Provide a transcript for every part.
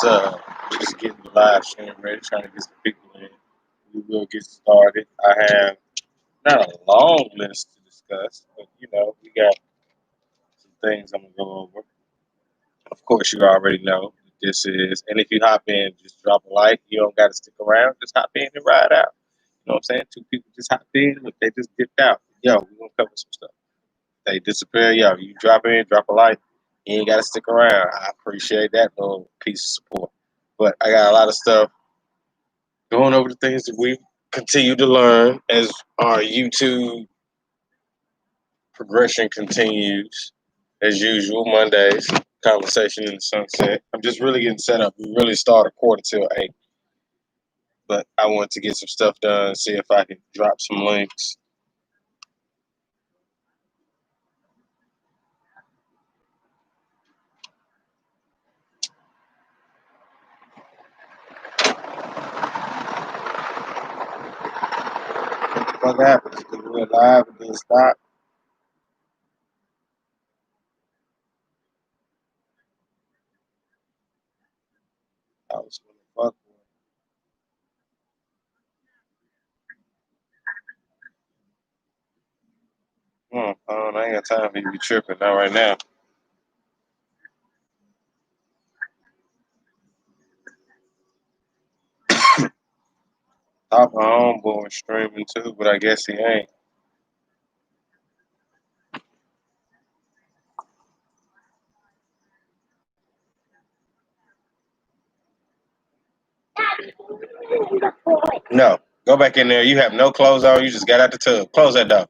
Just getting the live stream ready, trying to get some people in. We will get started. I have not a long list to discuss, but we got some things I'm gonna go over. Of course, you already know this is, and if you hop in, just drop a like. You don't got to stick around. Just hop in and ride out. You know what I'm saying? Two people just hopped in, but they just dipped out. Yo, we gonna cover some stuff. They disappear. Yo, you drop in, drop a like. You ain't got to stick around. I appreciate that little piece of support. But I got a lot of stuff going over the things that we continue to learn as our YouTube progression continues. As usual, Mondays, conversation in the sunset. I'm just really getting set up. We really start a quarter till 8. But I want to get some stuff done, see if I can drop some links. What happens? Because we're live and then stop. I was gonna fuck with. I ain't got time for you to be tripping. Not right now. Thought my homeboy was streaming too, but I guess he ain't. No. Go back in there. You have no clothes on. You just got out the tub. Close that door.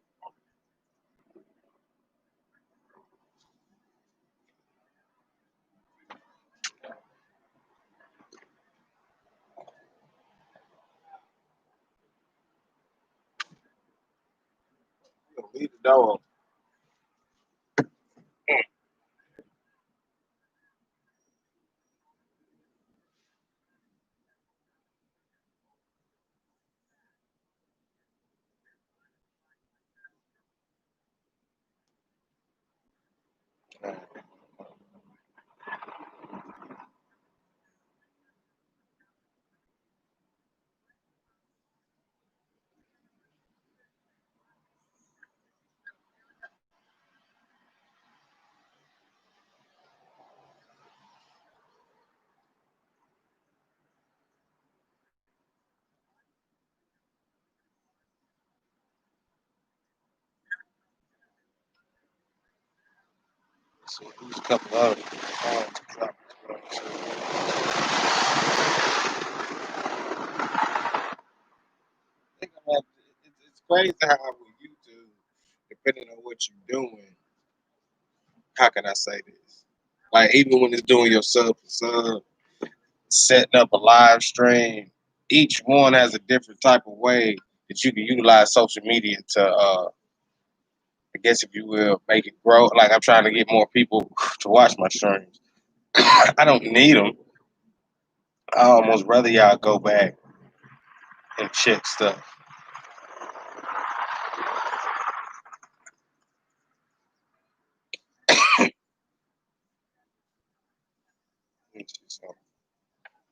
Leave the door open. So there's a couple of them. It's crazy how with YouTube, depending on what you're doing, how can I say this? Like even when it's doing your sub for sub, setting up a live stream, each one has a different type of way that you can utilize social media to, I guess if you will, make it grow. Like I'm trying to get more people to watch my streams. I don't need them. I almost rather y'all go back and check stuff.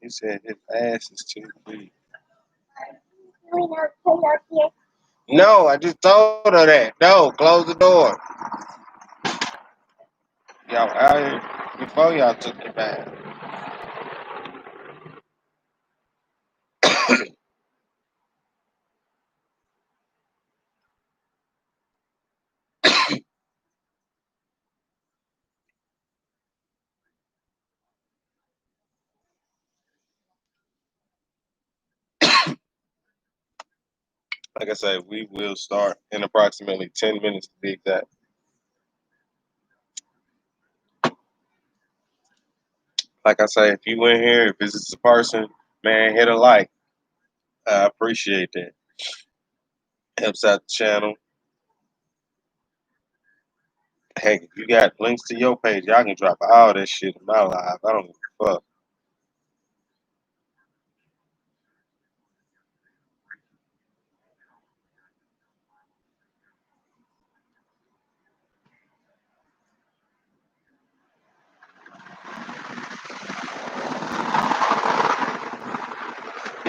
He said his ass is too big. No, I just told her that. No, close the door. Y'all out here before y'all took the bath. Like I said, we will start in approximately 10 minutes to be exact. Like I say, if you in here, if this is a person, man, hit a like. I appreciate that. Helps out the channel. Heck, if you got links to your page, y'all can drop all that shit in my live. I don't give a fuck.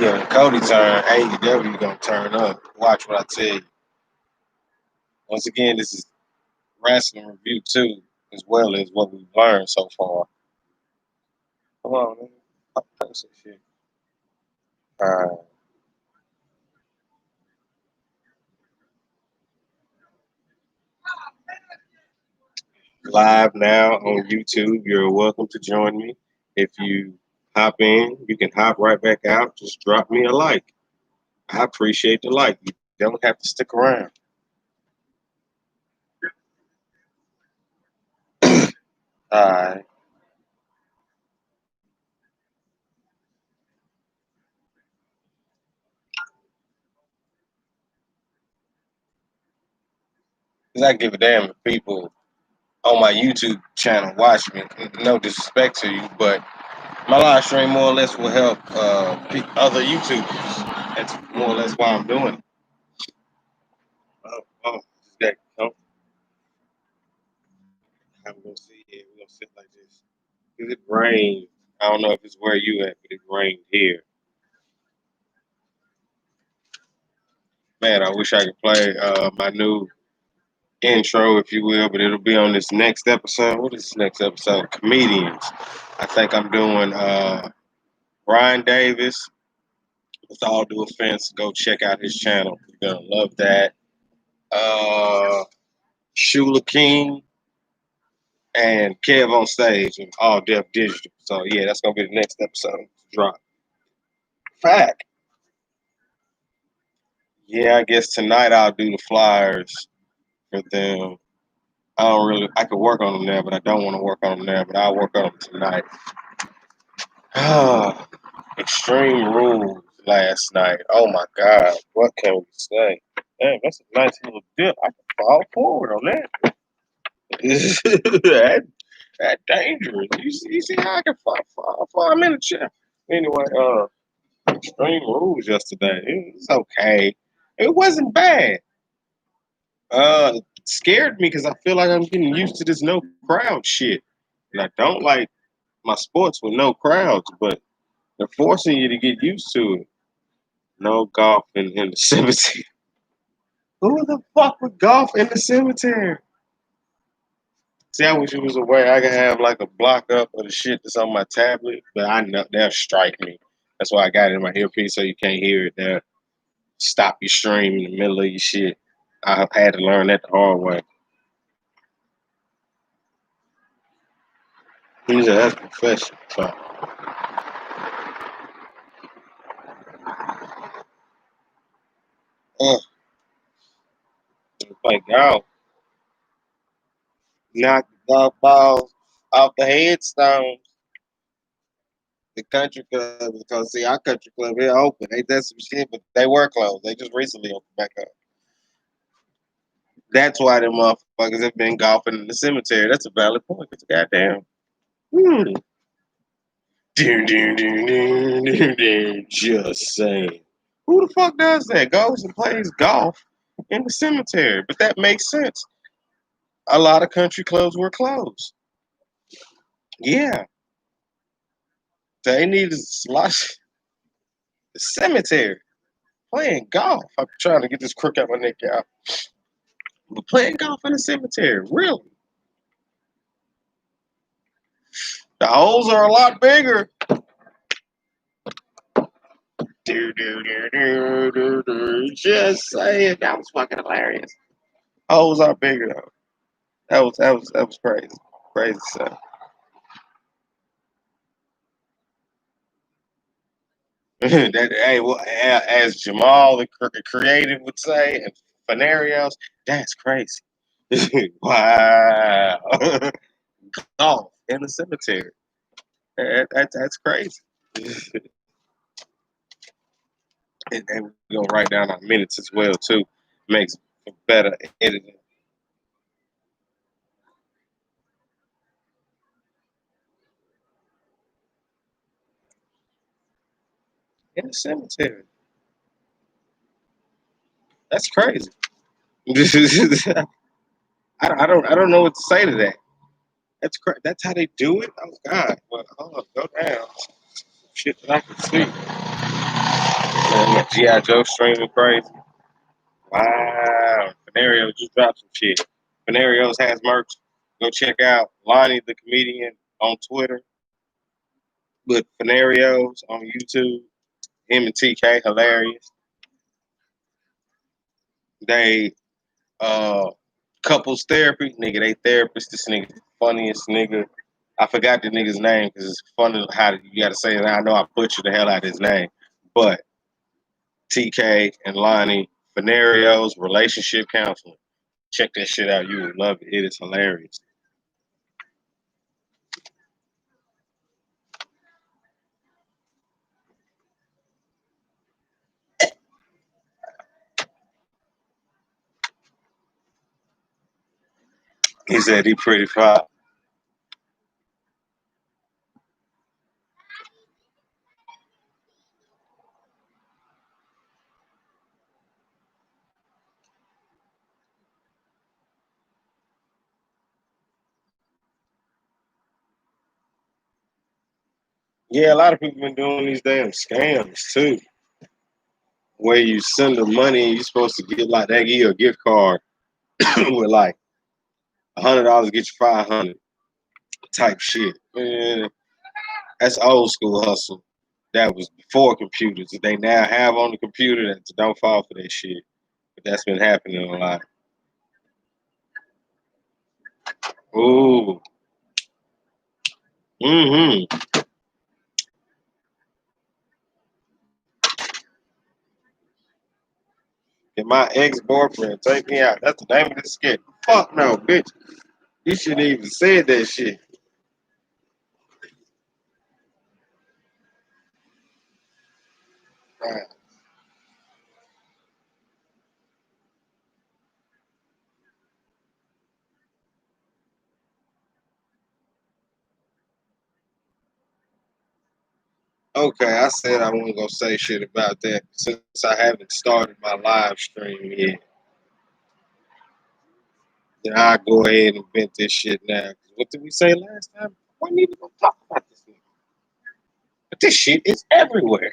Yeah, when Cody turn, AEW gonna turn up. Watch what I tell you. Once again, this is wrestling review too, as well as what we've learned so far. Come on, man. Post that shit. Live now on YouTube. You're welcome to join me. If you hop in, you can hop right back out. Just drop me a like. I appreciate the like. You don't have to stick around. Alright. Because I give a damn if people on my YouTube channel watch me. No disrespect to you, but my live stream more or less will help other YouTubers. That's more or less why I'm doing it. Just got, I'm gonna see it. We're gonna sit like this. Cause it rained. I don't know if it's where you at, but it rained here. Man, I wish I could play my new intro, if you will, but it'll be on this next episode. What is this next episode? Comedians. I think I'm doing Brian Davis. With all due offense, go check out his channel. You're gonna love that. Shula King and Kev on stage and All Deaf Digital. So yeah, that's gonna be the next episode to drop. Fact. Yeah, I guess tonight I'll do the flyers for them. I don't really. I could work on them there, but I don't want to work on them there. But I'll work on them tonight. Extreme Rules last night. Oh my God, what can we say? Damn, that's a nice little dip. I can fall forward on that. that, that dangerous. You see how I can fall. I'm in the chair. Anyway, Extreme Rules yesterday. It was okay. It wasn't bad. It scared me because I feel like I'm getting used to this no crowd shit, and I don't like my sports with no crowds, but they're forcing you to get used to it. No golf in the cemetery. Who the fuck would golf in the cemetery? See, I wish it was a way I could have like a block up of the shit that's on my tablet, but I know they'll strike me. That's why I got it in my earpiece so you can't hear it. They'll stop your stream in the middle of your shit. I had to learn that the hard way. He said that's professional. So, like golf, knock the golf balls off the headstones. The country club, because see, our country club here open. They did some shit, but they were closed. They just recently opened back up. That's why them motherfuckers have been golfing in the cemetery. That's a valid point. It's goddamn. Hmm. Just saying. Who the fuck does that? Goes and plays golf in the cemetery. But that makes sense. A lot of country clubs were closed. Yeah. They needed to slush the cemetery. Playing golf. I'm trying to get this crook out my neck out. But playing golf in the cemetery, really? The holes are a lot bigger. Just saying, that was fucking hilarious. Holes are bigger though. That was crazy, crazy stuff. Hey, well, as Jamal the creative would say, and Fanarios, that's crazy. Wow, golf in the cemetery. That's crazy. And we're gonna write down our minutes as well too. Makes for better editing. In the cemetery. That's crazy. I don't know what to say to that. That's crazy. That's how they do it. Oh God! Well, hold up, go down. Shit that I can see. G.I. Joe streaming crazy. Wow. Venario just dropped some shit. Venarios has merch. Go check out Lonnie the comedian on Twitter. But Venarios on YouTube. Him and TK, hilarious. They couples therapy, nigga. They therapists. This nigga the funniest nigga. I forgot the nigga's name because it's funny how you gotta say it. I know I butchered the hell out of his name. But TK and Lonnie, Venarios, relationship counseling. Check that shit out. You would love it. It is hilarious. He said he pretty fine. Yeah, a lot of people been doing these damn scams too. Where you send them money and you're supposed to get like they give you a gift card with like $100 get you 500 type shit. Man, that's old school hustle. That was before computers that they now have on the computer that don't fall for that shit. But that's been happening a lot. Ooh. Mm-hmm. Can my ex-boyfriend take me out? That's the name of the skit. Fuck no, bitch. You shouldn't even said that shit. Right. Okay, I said I wasn't gonna say shit about that since I haven't started my live stream yet. Then I'll go ahead and vent this shit now. What did we say last time? I wasn't even gonna talk about this nigga. But this shit is everywhere.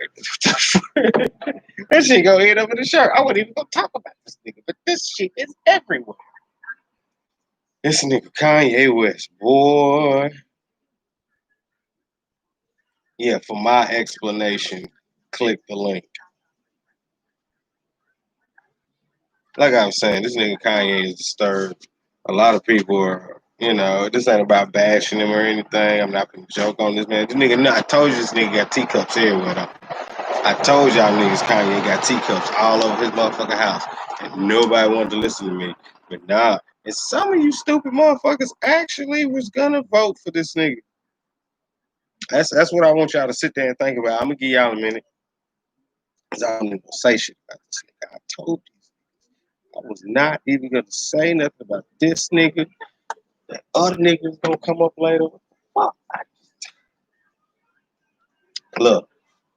That shit go end up in the shirt. I wasn't even gonna talk about this nigga, but this shit is everywhere. This nigga Kanye West, boy. Yeah, for my explanation, click the link. Like I was saying, this nigga Kanye is disturbed. A lot of people are, this ain't about bashing him or anything. I'm not gonna joke on this man. This nigga, no, I told you this nigga got teacups everywhere though. I told y'all niggas Kanye got teacups all over his motherfucking house. And nobody wanted to listen to me. But nah, and some of you stupid motherfuckers actually was gonna vote for this nigga. That's what I want y'all to sit there and think about. I'm gonna give y'all a minute. Cause I don't even say shit about this nigga. I told you. I was not even gonna say nothing about this nigga. That other niggas gonna come up later. Fuck. Look,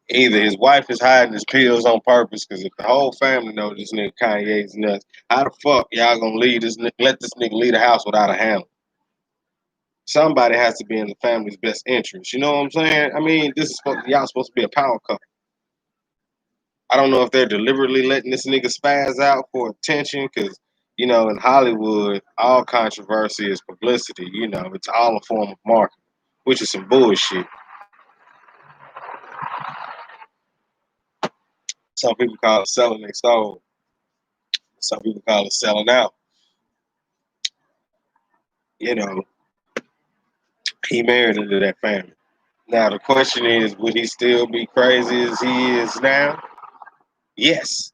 either his wife is hiding his pills on purpose, because if the whole family know this nigga Kanye's nuts, how the fuck y'all gonna leave this nigga, let this nigga leave the house without a handle? Somebody has to be in the family's best interest. You know what I'm saying? I mean, y'all supposed to be a power couple. I don't know if they're deliberately letting this nigga spaz out for attention, because in Hollywood, all controversy is publicity. It's all a form of marketing, which is some bullshit. Some people call it selling their soul. Some people call it selling out. You know, he married into that family. Now the question is, would he still be crazy as he is now? Yes.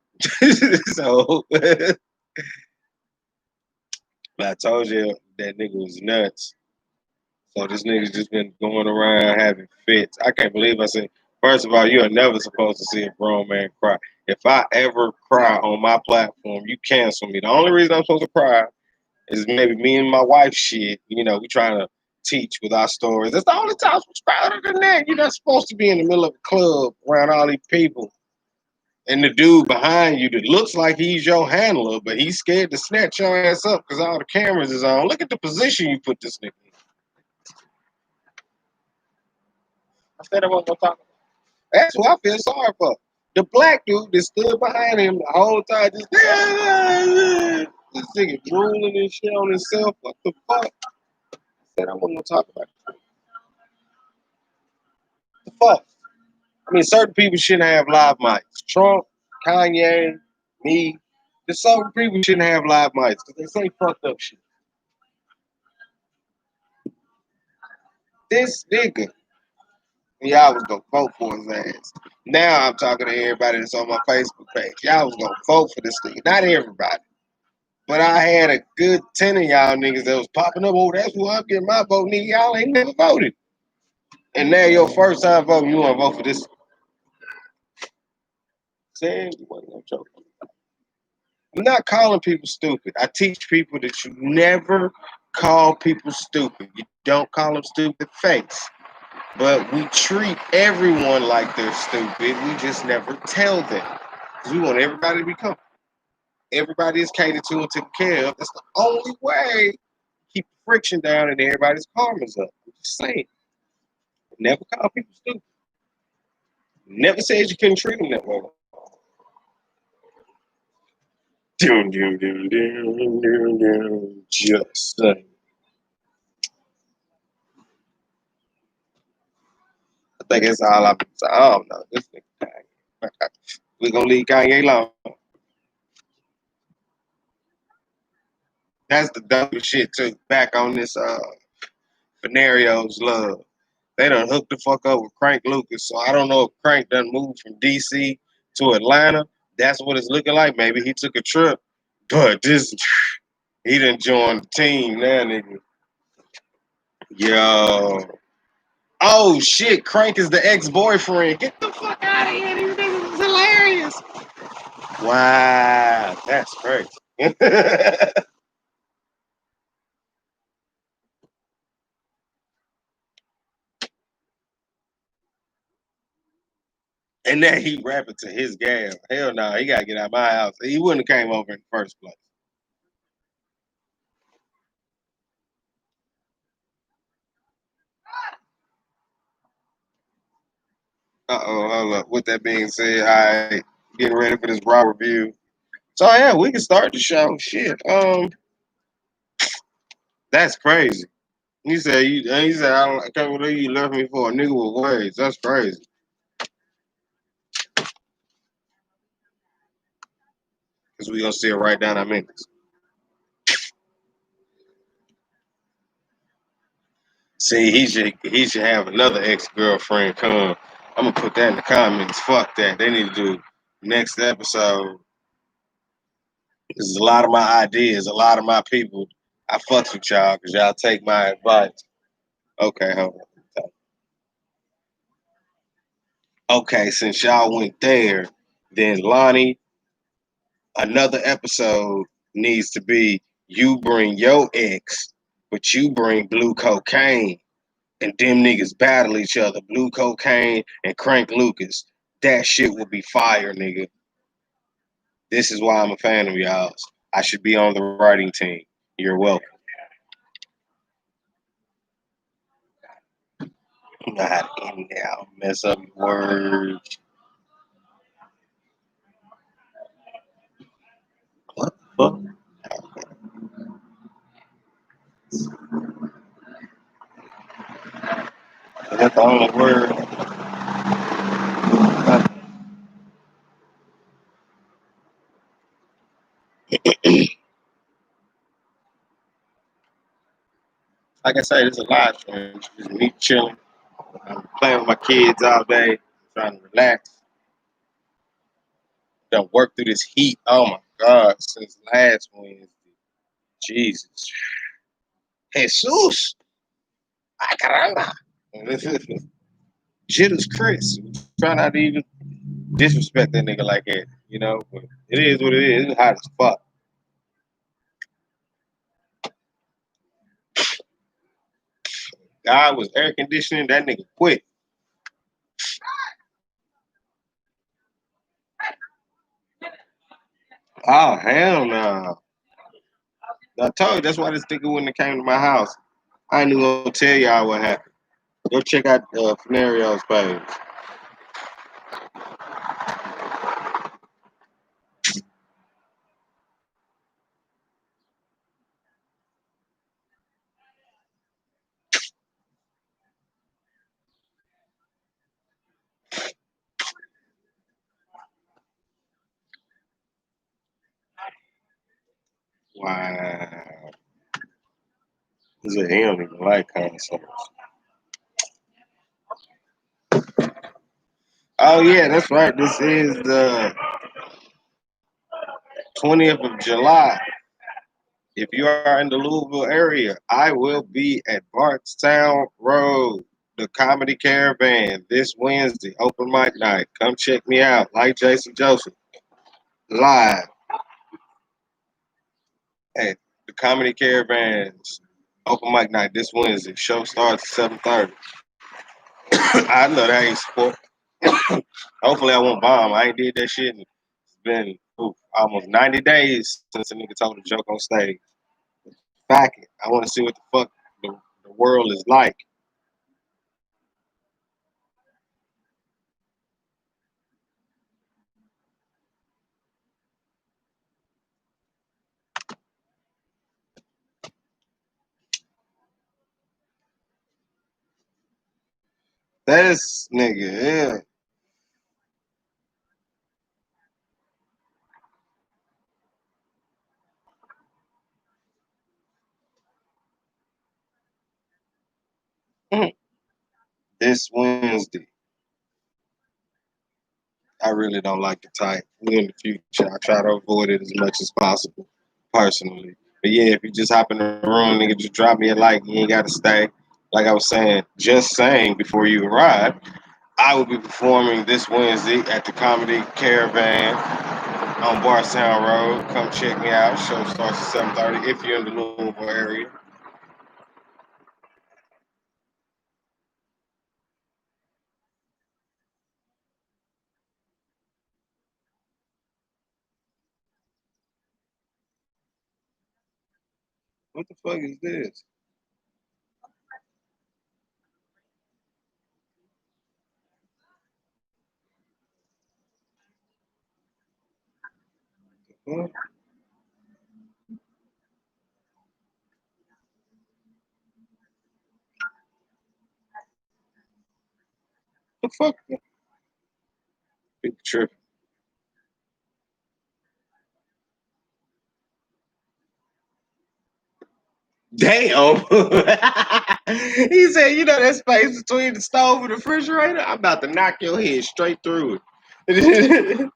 So, I told you that nigga was nuts. So this nigga's just been going around having fits. I can't believe I said. First of all, you are never supposed to see a grown man cry. If I ever cry on my platform, you cancel me. The only reason I'm supposed to cry is maybe me and my wife shit. We trying to teach with our stories. That's the only time I'm supposed to cry. Other than that, you're not supposed to be in the middle of a club around all these people. And the dude behind you that looks like he's your handler, but he's scared to snatch your ass up because all the cameras is on. Look at the position you put this nigga in. I said I wasn't gonna talk about. That's who I feel sorry for. The black dude that stood behind him the whole time, just this nigga drooling and shit on himself. What the fuck? I said I wasn't gonna talk about it. The fuck? I mean, certain people shouldn't have live mics. Trump, Kanye, me. There's certain people shouldn't have live mics because they say fucked up shit. This nigga, y'all was gonna vote for his ass. Now I'm talking to everybody that's on my Facebook page. Y'all was gonna vote for this nigga. Not everybody. But I had a good 10 of y'all niggas that was popping up. Oh, that's who I'm getting my vote, nigga. Y'all ain't never voted. And now your first time voting, you want to vote for this. Saying you wasn't gonna joke. I'm not calling people stupid. I teach people that you never call people stupid. You don't call them stupid face. But we treat everyone like they're stupid. We just never tell them. Because we want everybody to be comfortable. Everybody is catered to and taken care of. That's the only way to keep friction down and everybody's karma's up. I'm just saying. Never call people stupid. Never said you couldn't treat them that way. Just saying. I think that's all I've been saying. I don't know. This nigga Kanye. We're gonna leave Kanye alone. That's the dumbest shit too. Back on this Scenarios love. They done hooked the fuck up with Crank Lucas. So I don't know if Crank done moved from DC to Atlanta. That's what it's looking like. Maybe he took a trip. But this he done joined the team now, nigga. Yo. Oh shit, Crank is the ex-boyfriend. Get the fuck out of here. These niggas is hilarious. Wow, that's crazy. And then he rapping to his gal. Hell no, he gotta get out of my house. He wouldn't have came over in the first place. Uh-oh, hold up. With that being said, I getting ready for this raw review. So yeah, we can start the show. Shit. That's crazy. He said I can't believe you left me for a nigga with waves. That's crazy. Cause we gonna see it right down our minutes. See, he should have another ex-girlfriend come. I'm gonna put that in the comments. Fuck that. They need to do next episode. This is a lot of my ideas, a lot of my people. I fucks with y'all because y'all take my advice. Okay, hold on. Okay, since y'all went there, then Lonnie, another episode needs to be you bring your ex, but you bring blue cocaine, and them niggas battle each other, blue cocaine and Crank Lucas. That shit will be fire, nigga. This is why I'm a fan of y'all's. I should be on the writing team. You're welcome. Not in there. I'll mess up your words. What the fuck? Is that the only word? Like I say, there's a live stream. Just me chilling. I'm playing with my kids all day, trying to relax. Done work through this heat. Oh my God, since last Wednesday. Jesus. Jesus. Ay, caramba. Jitters Chris. Try not to even disrespect that nigga like that, you know? But it is what it is. It's hot as fuck. God was air conditioning. That nigga quit. Oh, hell no. I told you, that's why this nigga wouldn't have came to my house. I ain't even gonna tell y'all what happened. Go check out Scenarios page. Wow. He said he don't even like concerts. Oh yeah, that's right. This is the 20th of July. If you are in the Louisville area, I will be at Bardstown Road, the Comedy Caravan, this Wednesday, open mic night. Come check me out, like Jason Joseph, live at the Comedy Caravan's open mic night this Wednesday. Show starts at 7:30. I know that ain't support. Hopefully I won't bomb. I ain't did that shit. It's been almost 90 days since a nigga told a joke on stage. Back it. I want to see what the fuck the world is like. This nigga, yeah. This Wednesday. I really don't like the type. In the future, I try to avoid it as much as possible, personally. But yeah, if you just hop in the room, nigga, just drop me a like. You ain't got to stay. Like I was saying, just saying before you arrive, I will be performing this Wednesday at the Comedy Caravan on Barstown Road. Come check me out. Show starts at 7:30 if you're in the Louisville area. What the fuck is this? What the fuck? Big trip. Damn. He said, you know that space between the stove and the refrigerator? I'm about to knock your head straight through it.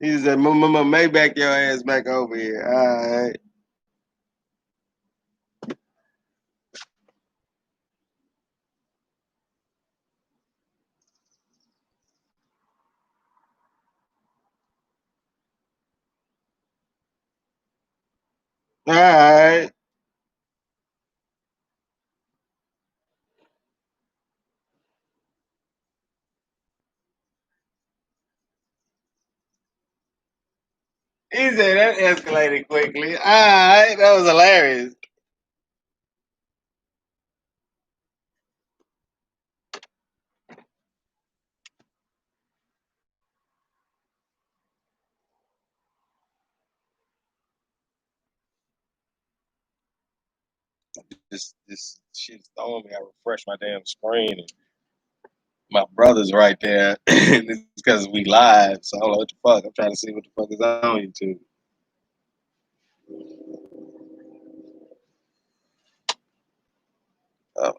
He said, Mama, Maybach your ass back over here. All right. All right. He said that escalated quickly. All right. That was hilarious. This shit's throwing me. I refresh my damn screen and my brother's right there. And it's because we live. So I don't know what the fuck. I'm trying to see what the fuck is on YouTube. Oh,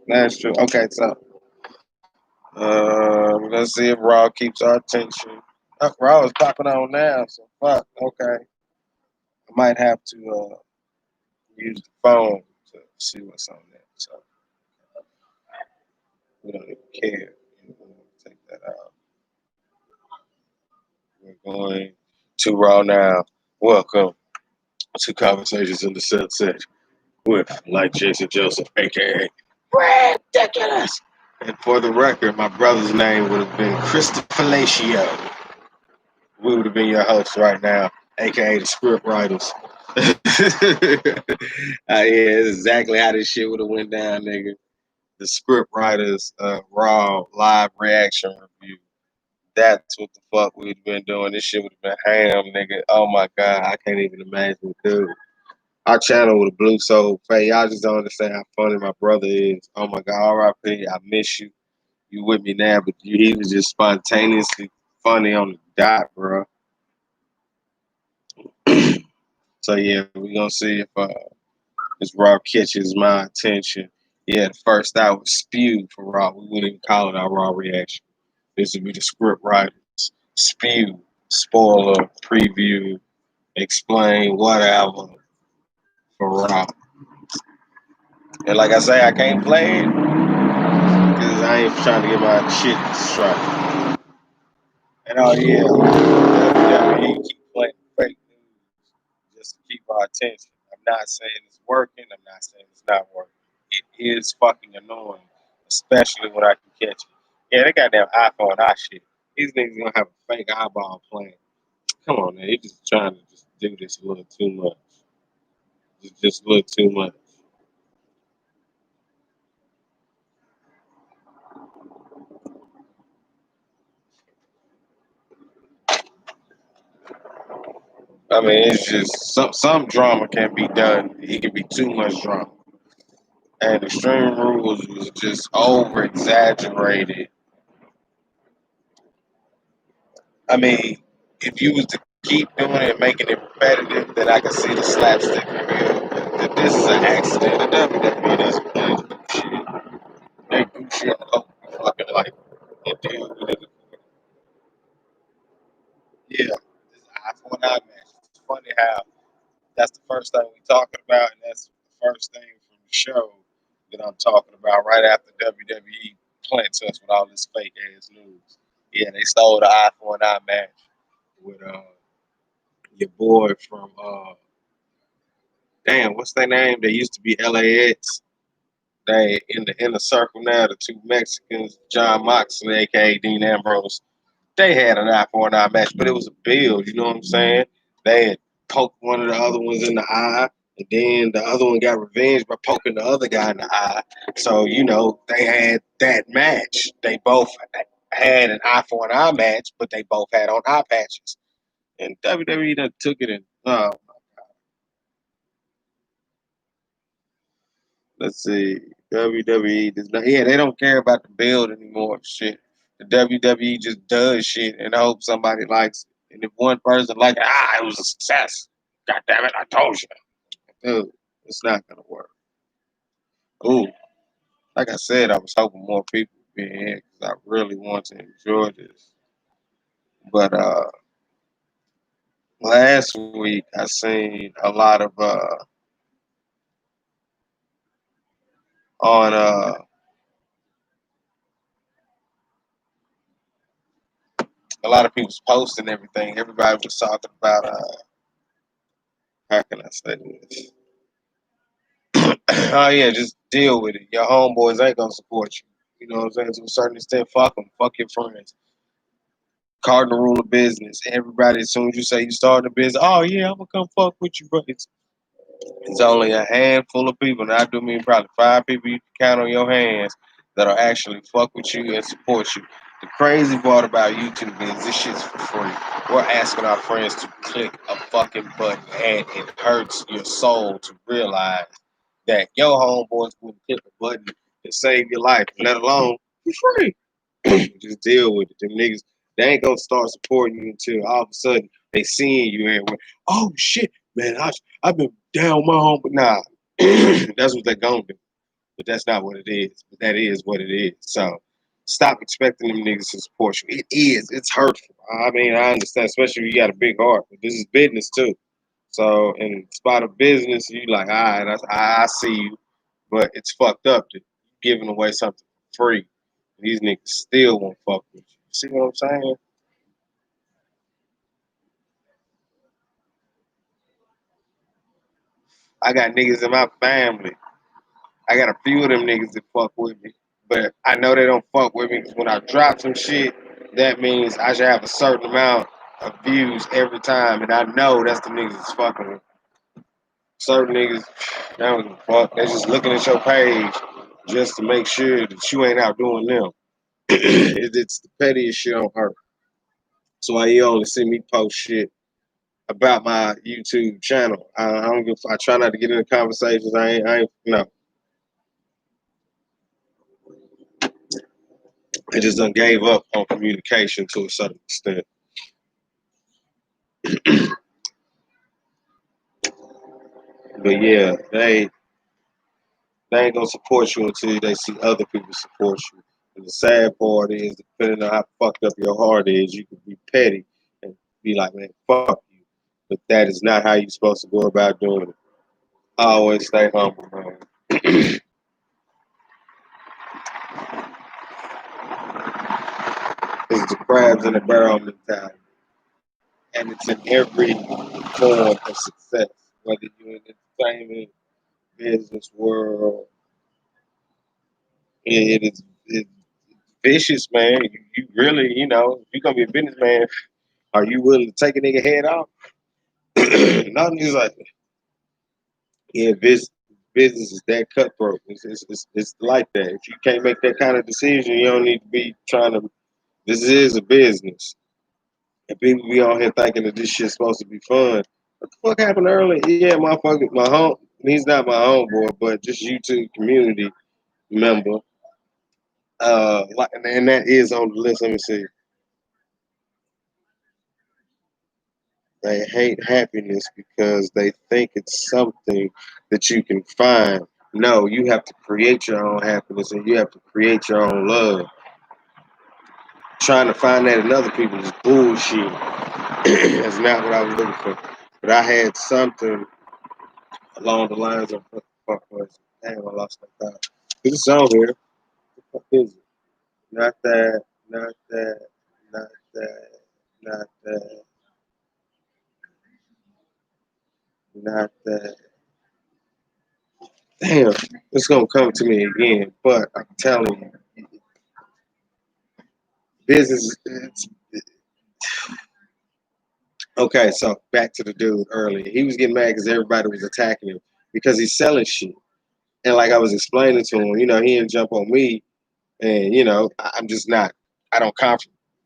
that's true. Okay, so let's see if Raw keeps our attention. Raw is popping on now, so fuck. Okay, I might have to use the phone to see what's on there. So we don't even care. Take that out. We're going to Raw now. Welcome to Conversations in the Sunset with like Jason Joseph, aka Ridiculous. And for the record, my brother's name would have been Christopher Lacio. We would have been your hosts right now, aka the script writers. Yeah, that's exactly how this shit would have went down, nigga. The script writers, raw live reaction review. That's what the fuck we'd been doing. This shit would have been ham, nigga. Oh my god, I can't even imagine, dude. Our channel with a blue soul face. Y'all just don't understand how funny my brother is. Oh my God, R.I.P. I miss you. You with me now, but he was just spontaneously funny on the dot, bro. So yeah, we gonna see if this Raw catches my attention. Yeah, the first hour was spewed for Raw. We wouldn't even call it our Raw reaction. This would be the script writers. Spew, spoiler, preview, explain, whatever for Raw. And like I say, I can't play it because I ain't trying to get my shit straight. And oh yeah, WWE keep playing fake news just to keep our attention. I'm not saying it's working. I'm not saying it's not working. It is fucking annoying, especially when I can catch it. Yeah, they got that iPhone eye shit. These niggas gonna have a fake eyeball playing. Come on, man. They just trying to just do this a little too much. Just a little too much. I mean, it's just some drama can be done. It can be too much drama. And Extreme Rules was just over exaggerated. I mean, if you was to keep doing it and making it repetitive, then I can see the slapstick reveal. But this is an accident. The WWE doesn't play do shit. They do shit and hope you fucking like it. Deal with it. Yeah, this is an eye for an eye match. It's funny how that's the first thing we talking about, and that's the first thing from the show that I'm talking about right after WWE plants us with all this fake ass news. Yeah, they stole the eye for an eye match with your boy from damn, what's their name? They used to be LAX. They in the inner circle now, the two Mexicans, John Moxley, aka Dean Ambrose. They had an eye for an eye match, but it was a build, you know what I'm saying? They had poked one of the other ones in the eye, and then the other one got revenge by poking the other guy in the eye. So, you know, they had that match. They both had an eye for an eye match, but they both had on eye patches. And WWE done took it and let's see. WWE does not. Yeah, they don't care about the build anymore. Shit, the WWE just does shit and hope somebody likes it. And if one person like it was a success. God damn it, I told you, dude, it's not gonna work. Ooh, like I said, I was hoping more people would be in because I really want to enjoy this. But last week I seen a lot of on a lot of people's posting everything. Everybody was talking about how can I say this? Oh yeah, just deal with it. Your homeboys ain't gonna support you. You know what I'm saying? To a certain extent, fuck them. Fuck your friends. Cardinal rule of business. Everybody, as soon as you say you start a business, oh yeah, I'm gonna come fuck with you, but it's only a handful of people, and I do mean probably 5 people you can count on your hands that'll actually fuck with you and support you. The crazy part about YouTube is this shit's for free. We're asking our friends to click a fucking button, and it hurts your soul to realize that your homeboys wouldn't click a button to save your life, let alone for free. Just deal with it. Them niggas, they ain't gonna start supporting you until all of a sudden they seeing you everywhere. Oh shit, man, I've been down my home, but nah, that's what they're gonna do. But that's not what it is. But that is what it is. So stop expecting them niggas to support you. It is. It's hurtful. I mean, I understand, especially if you got a big heart. But this is business too. So in spot of business, you like, all right, I see you, but it's fucked up that you're giving away something for free. These niggas still won't fuck with you. See what I'm saying? I got niggas in my family. I got a few of them niggas that fuck with me, but I know they don't fuck with me because when I drop some shit, that means I should have a certain amount of views every time, and I know that's the niggas that's fucking with. Certain niggas, they don't give a fuck. They just looking at your page just to make sure that you ain't out doing them. It's the pettiest shit on earth. So why you only see me post shit about my YouTube channel. I don't give. I try not to get into conversations. I ain't. No, I just done gave up on communication to a certain extent. But yeah, they ain't gonna support you until they see other people support you. And the sad part is, depending on how fucked up your heart is, you can be petty and be like, man, fuck you. But that is not how you're supposed to go about doing it. Always stay humble, man. It's the crabs in the barrel mentality. And it's in every form of success, whether you're in entertainment, business world. It's vicious, man. You really, if you're gonna be a businessman, are you willing to take a nigga head off? Nothing is like, yeah, business is that cutthroat. It's like that. If you can't make that kind of decision, you don't need to be trying to. This is a business, and people be on here thinking that this shit's supposed to be fun. What the fuck happened earlier? Yeah, motherfucker, my home. He's not my homeboy, but just YouTube community member. And that is on the list. Let me see. They hate happiness because they think it's something that you can find. No, you have to create your own happiness and you have to create your own love. Trying to find that in other people is bullshit. That's not what I was looking for. But I had something along the lines of what the fuck was it? Damn, I lost my thought. It's on here. What is it? Not that, not that, not that, not that, not that. Damn, it's gonna come to me again. But I'm telling you, business. Okay, so back to the dude earlier. He was getting mad because everybody was attacking him because he's selling shit. And like I was explaining to him, he didn't jump on me, and I'm just not. I don't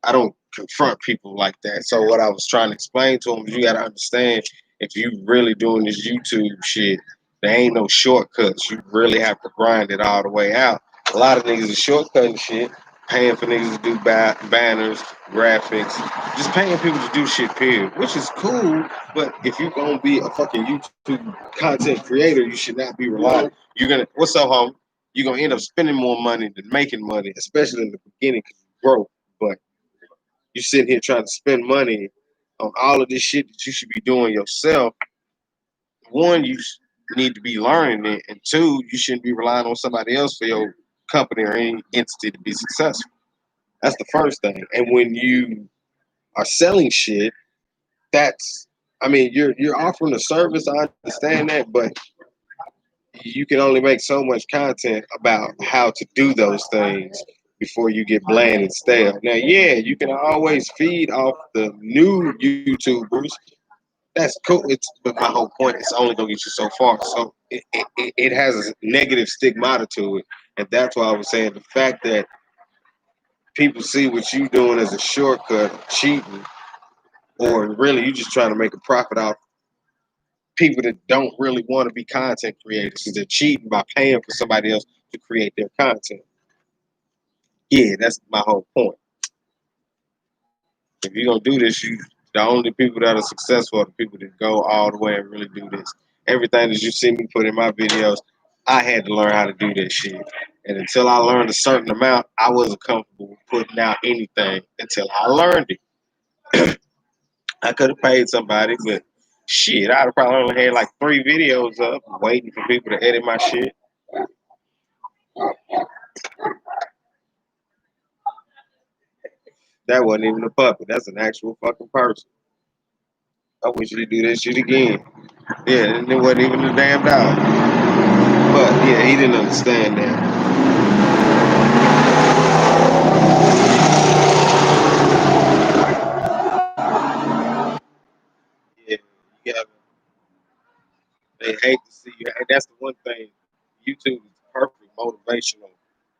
I don't confront people like that. So what I was trying to explain to him is, you got to understand, if you really doing this YouTube shit, there ain't no shortcuts. You really have to grind it all the way out. A lot of niggas is shortcutting shit, paying for niggas to do banners, graphics, just paying people to do shit, period. Which is cool, but if you're gonna be a fucking YouTube content creator, you should not be relying. You're gonna, what's up, home? You're gonna end up spending more money than making money, especially in the beginning, because you grow. But you sitting here trying to spend money on all of this shit that you should be doing yourself. One, you need to be learning it, and two, you shouldn't be relying on somebody else for your company or any entity to be successful. That's the first thing. And when you are selling shit, that's, I mean, you're offering a service. I understand that, but you can only make so much content about how to do those things before you get bland and stale. Now, yeah, you can always feed off the new YouTubers. That's cool. But my whole point is only gonna get you so far. So it has a negative stigmata to it, and that's why I was saying the fact that people see what you doing as a shortcut, cheating, or really you just trying to make a profit off people that don't really want to be content creators, because they're cheating by paying for somebody else to create their content. Yeah, that's my whole point. If you're gonna do this, the only people that are successful are the people that go all the way and really do this. Everything that you see me put in my videos, I had to learn how to do that shit. And until I learned a certain amount, I wasn't comfortable with putting out anything until I learned it. I could have paid somebody, but shit, I'd have probably only had like 3 videos up waiting for people to edit my shit. That wasn't even a puppet. That's an actual fucking person. I wish you'd do that shit again. Yeah, and it wasn't even a damn dog. But yeah, he didn't understand that. Yeah, you got they hate to see you. And that's the one thing. YouTube is a perfect motivational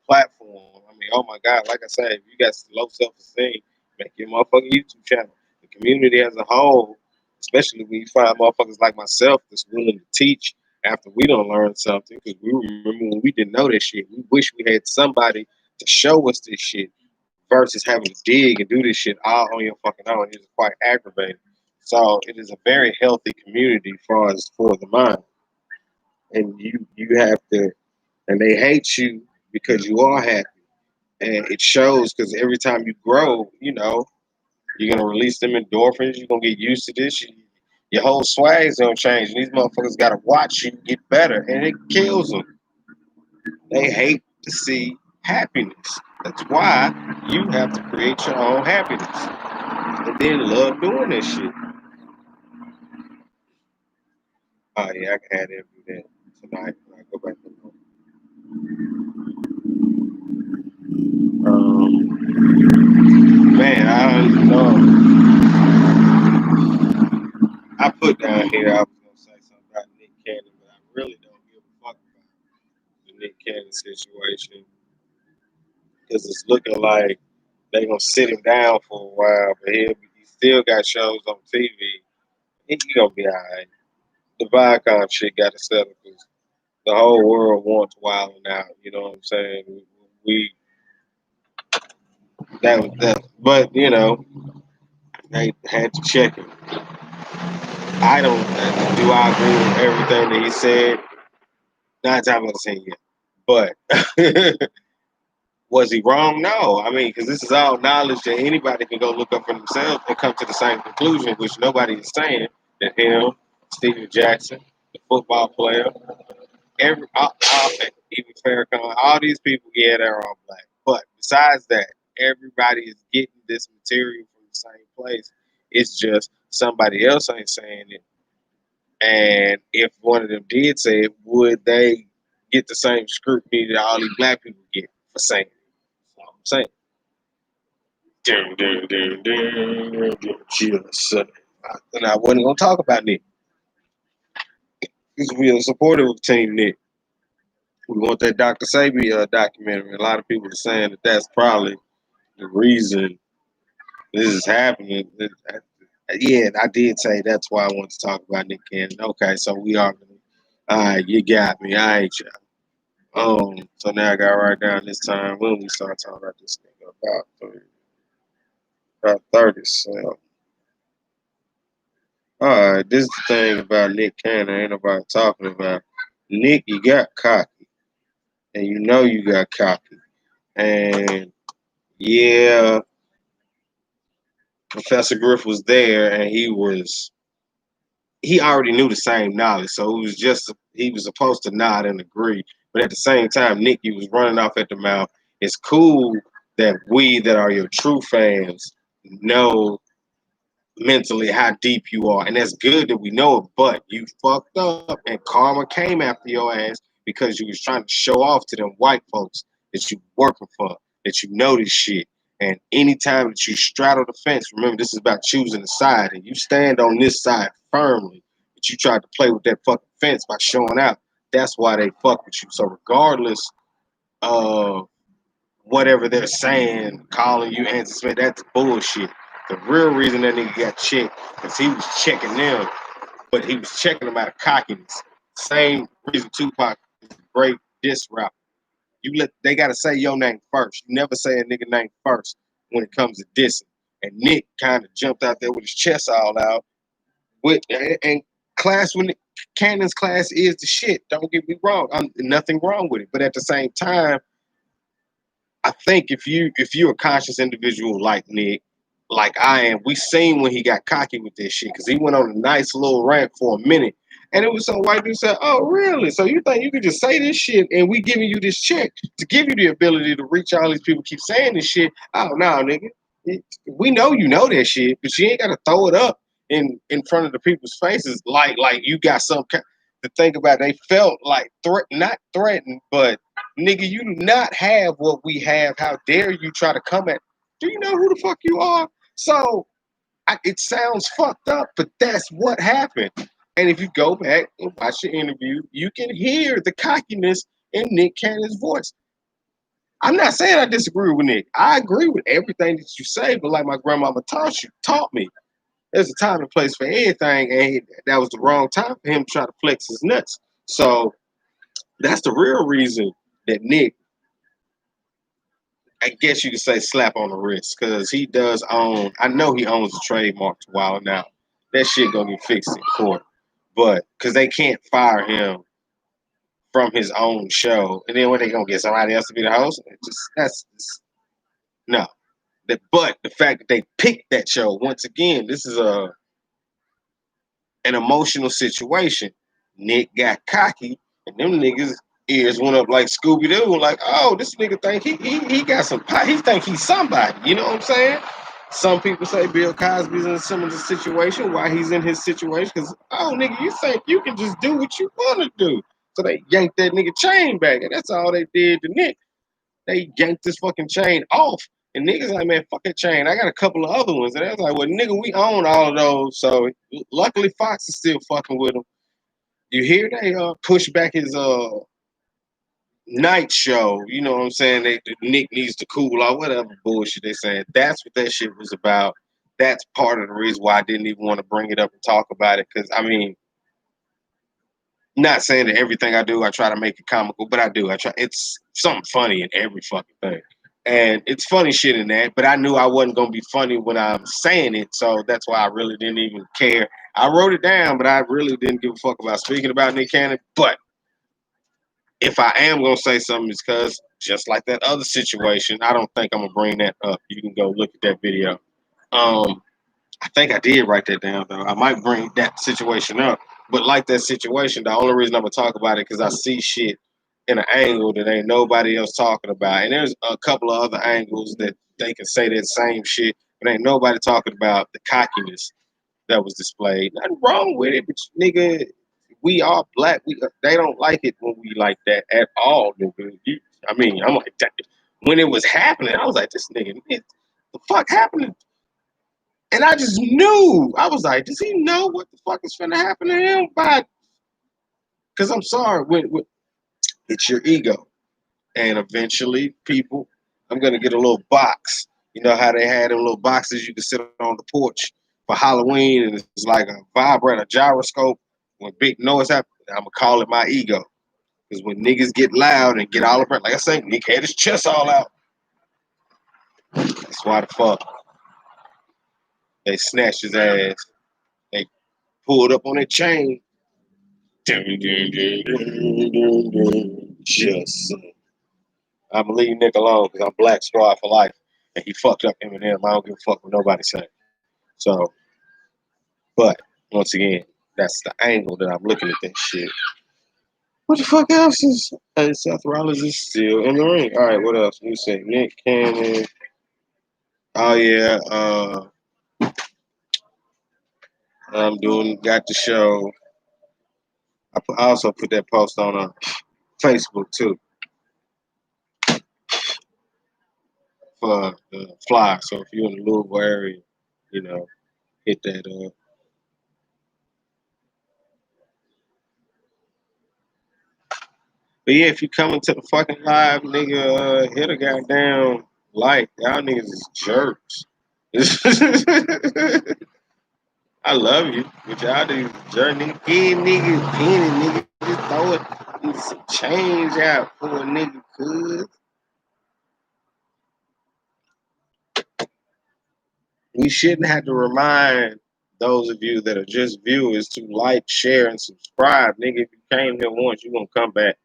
platform. I mean, oh my God, like I said, if you got low self esteem, make your motherfucking YouTube channel. The community as a whole Especially when you find motherfuckers like myself that's willing to teach after we don't learn something. Because we remember when we didn't know that shit. We wish we had somebody to show us this shit versus having to dig and do this shit all on your fucking own. It's quite aggravating. So it is a very healthy community for the mind. And you have to, and they hate you because you are happy. And it shows because every time you grow, you're gonna release them endorphins. You're gonna get used to this. Your whole swag's gonna change. And these motherfuckers gotta watch you get better, and it kills them. They hate to see happiness. That's why you have to create your own happiness, and then love doing this shit. Oh yeah, I can have them do that tonight when I go back to work. Man, I don't even know. I put down here I was gonna say something about Nick Cannon, but I really don't give a fuck about the Nick Cannon situation because it's looking like they gonna sit him down for a while, but he still got shows on TV. He gonna be alright. The Viacom shit got to settle because the whole world wants Wilding out. You know what I'm saying? We that was that, but they had to check him. I don't. Do I agree with everything that he said? Nine times out of 10, yeah. But was he wrong? No. I mean, because this is all knowledge that anybody can go look up for themselves and come to the same conclusion, which nobody is saying that him, Steven Jackson, the football player, even Farrakhan, all these people, yeah, they're all black. But besides that, everybody is getting this material from the same place. It's just somebody else ain't saying it. And if one of them did say it, would they get the same scrutiny that all these black people get for saying it? That's all I'm saying. Ding, ding, ding, ding, ding, just, and I wasn't gonna talk about Nick because we are supportive of Team Nick. We want that Dr. Sabi documentary. A lot of people are saying that that's probably the reason this is happening. Yeah, I did say that's why I want to talk about Nick Cannon. Okay, so we are. All right, you got me. All right, y'all. So now I got right down this time when we start talking about this thing about 30. So, all right, this is the thing about Nick Cannon. Ain't nobody talking about Nick. You got cocky, and you know you got cocky, and yeah, Professor Griff was there, and he already knew the same knowledge, so it was just he was supposed to nod and agree. But at the same time, Nicky was running off at the mouth. It's cool that we that are your true fans know mentally how deep you are, and that's good that we know it. But you fucked up, and karma came after your ass because you was trying to show off to them white folks that you working for, that you know this shit. And anytime that you straddle the fence, remember this is about choosing a side, and you stand on this side firmly. But you tried to play with that fucking fence by showing out. That's why they fuck with you. So regardless of whatever they're saying, calling you anti-Semitic, that's bullshit. The real reason that nigga got checked is he was checking them, but he was checking them out of cockiness. Same reason Tupac is a great diss rapper. They gotta say your name first. You never say a nigga name first when it comes to dissing. And Nick kind of jumped out there with his chest all out. And class when Cannon's class is the shit. Don't get me wrong. I'm nothing wrong with it. But at the same time, I think if you're a conscious individual like Nick, like I am, we seen when he got cocky with this shit because he went on a nice little rant for a minute, and it was some white dude said, "Oh, really? So you think you could just say this shit and we giving you this check to give you the ability to reach all these people? Keep saying this shit? Oh no, nigga, we know you know that shit, but you ain't got to throw it up in front of the people's faces like you got some to think about. They felt like not threatened, but nigga, you do not have what we have. How dare you try to come at? Do you know who the fuck you are? So it sounds fucked up, but that's what happened. And if you go back and watch the interview, you can hear the cockiness in Nick Cannon's voice. I'm not saying I disagree with Nick. I agree with everything that you say, but like my grandmama taught me, There's a time and place for anything, and that was the wrong time for him to try to flex his nuts. So that's the real reason that Nick, I guess you could say, slap on the wrist, because he does own. I know he owns the trademark to Wild 'N Out. That shit gonna get fixed in court, but because they can't fire him from his own show, and then when they gonna get somebody else to be the host, no. But the fact that they picked that show once again, this is an emotional situation. Nick got cocky, and them niggas ears went up like Scooby Doo, like, oh, this nigga think he got some pie. He think he's somebody. You know what I'm saying? Some people say Bill Cosby's in a similar situation. Why he's in his situation? Because, oh, nigga, you think you can just do what you want to do. So they yanked that nigga chain back, and that's all they did to Nick. They yanked this fucking chain off. And niggas like, man, fuck that chain. I got a couple of other ones. And I was like, well, nigga, we own all of those. So luckily Fox is still fucking with him. You hear they push back his night show. You know what I'm saying? Nick needs to cool out, whatever bullshit they saying. That's what that shit was about. That's part of the reason why I didn't even want to bring it up and talk about it. Because, I mean, not saying that everything I do, I try to make it comical, but I do. I try. It's something funny in every fucking thing. And it's funny shit in that, but I knew I wasn't gonna be funny when I'm saying it, so that's why I really didn't even care. I wrote it down, but I really didn't give a fuck about speaking about Nick Cannon. But if I am gonna say something, it's because just like that other situation, I don't think I'm gonna bring that up. You can go look at that video. I think I did write that down though. I might bring that situation up, but like that situation, the only reason I'm gonna talk about it because I see shit in an angle that ain't nobody else talking about, and there's a couple of other angles that they can say that same shit, but ain't nobody talking about the cockiness that was displayed. Nothing wrong with it, but nigga, we are black. They don't like it when we like that at all, nigga. I mean, I'm like that. When it was happening, I was like, this nigga, the fuck happened? And I just knew. I was like, does he know what the fuck is finna happen to him? Because I'm sorry, when it's your ego. And eventually, people, I'm going to get a little box. You know how they had them little boxes you can sit on the porch for Halloween, and it's like a vibrator, a gyroscope. When big noise happens, I'm going to call it my ego. Because when niggas get loud and get all up, like I say, Nick had his chest all out. That's why the fuck they snatched his ass. They pulled up on that chain. Just, I'm gonna leave Nick alone because I'm Black Squad for life, and he fucked up Eminem. I don't give a fuck what nobody say. So, but once again, that's the angle that I'm looking at that shit. What the fuck else is? Seth Rollins is still in the ring. All right, what else? You say Nick Cannon. Oh yeah, I'm got the show. I also put that post on Facebook too for the fly. So if you're in the Louisville area, you know, hit that up. But yeah, if you coming to the fucking live, nigga, hit a goddamn like. Y'all niggas is jerks. I love you, but y'all niggas is jerk. Nigga, give nigga penny, nigga. Just throw it, some change out for a nigga, cuz. We shouldn't have to remind those of you that are just viewers to like, share, and subscribe. Nigga, if you came here once, you gonna come back.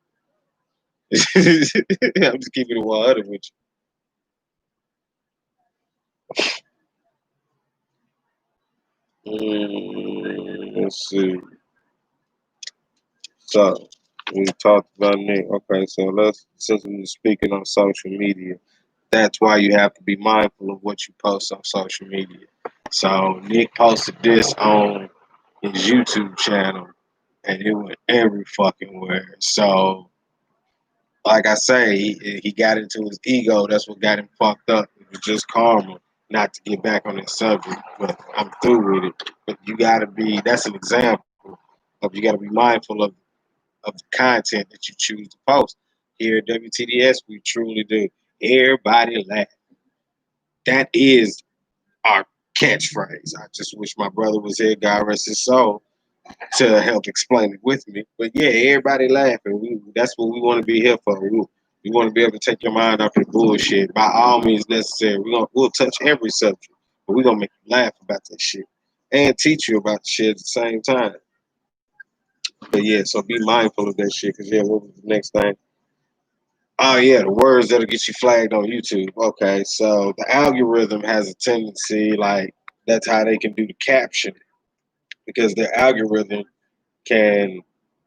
I'm just keeping it 100 with you. Let's see. So we talked about Nick. Okay, so since we're speaking on social media, that's why you have to be mindful of what you post on social media. So Nick posted this on his YouTube channel, and it went every fucking where. So, like I say, he got into his ego. That's what got him fucked up. It was just karma. Not to get back on this subject, but I'm through with it. But you gotta be. That's an example of you gotta be mindful of the content that you choose to post. Here at WTDS, we truly do. Everybody laugh. That is our catchphrase. I just wish my brother was here, God rest his soul, to help explain it with me. But yeah, everybody laughing. That's what we want to be here for. We want to be able to take your mind off the bullshit. By all means necessary. We'll touch every subject, but we're gonna make you laugh about that shit and teach you about the shit at the same time. But yeah, so be mindful of that shit. Cause yeah, what was the next thing? Oh yeah, the words that'll get you flagged on YouTube. Okay, so the algorithm has a tendency, like that's how they can do the caption because their algorithm can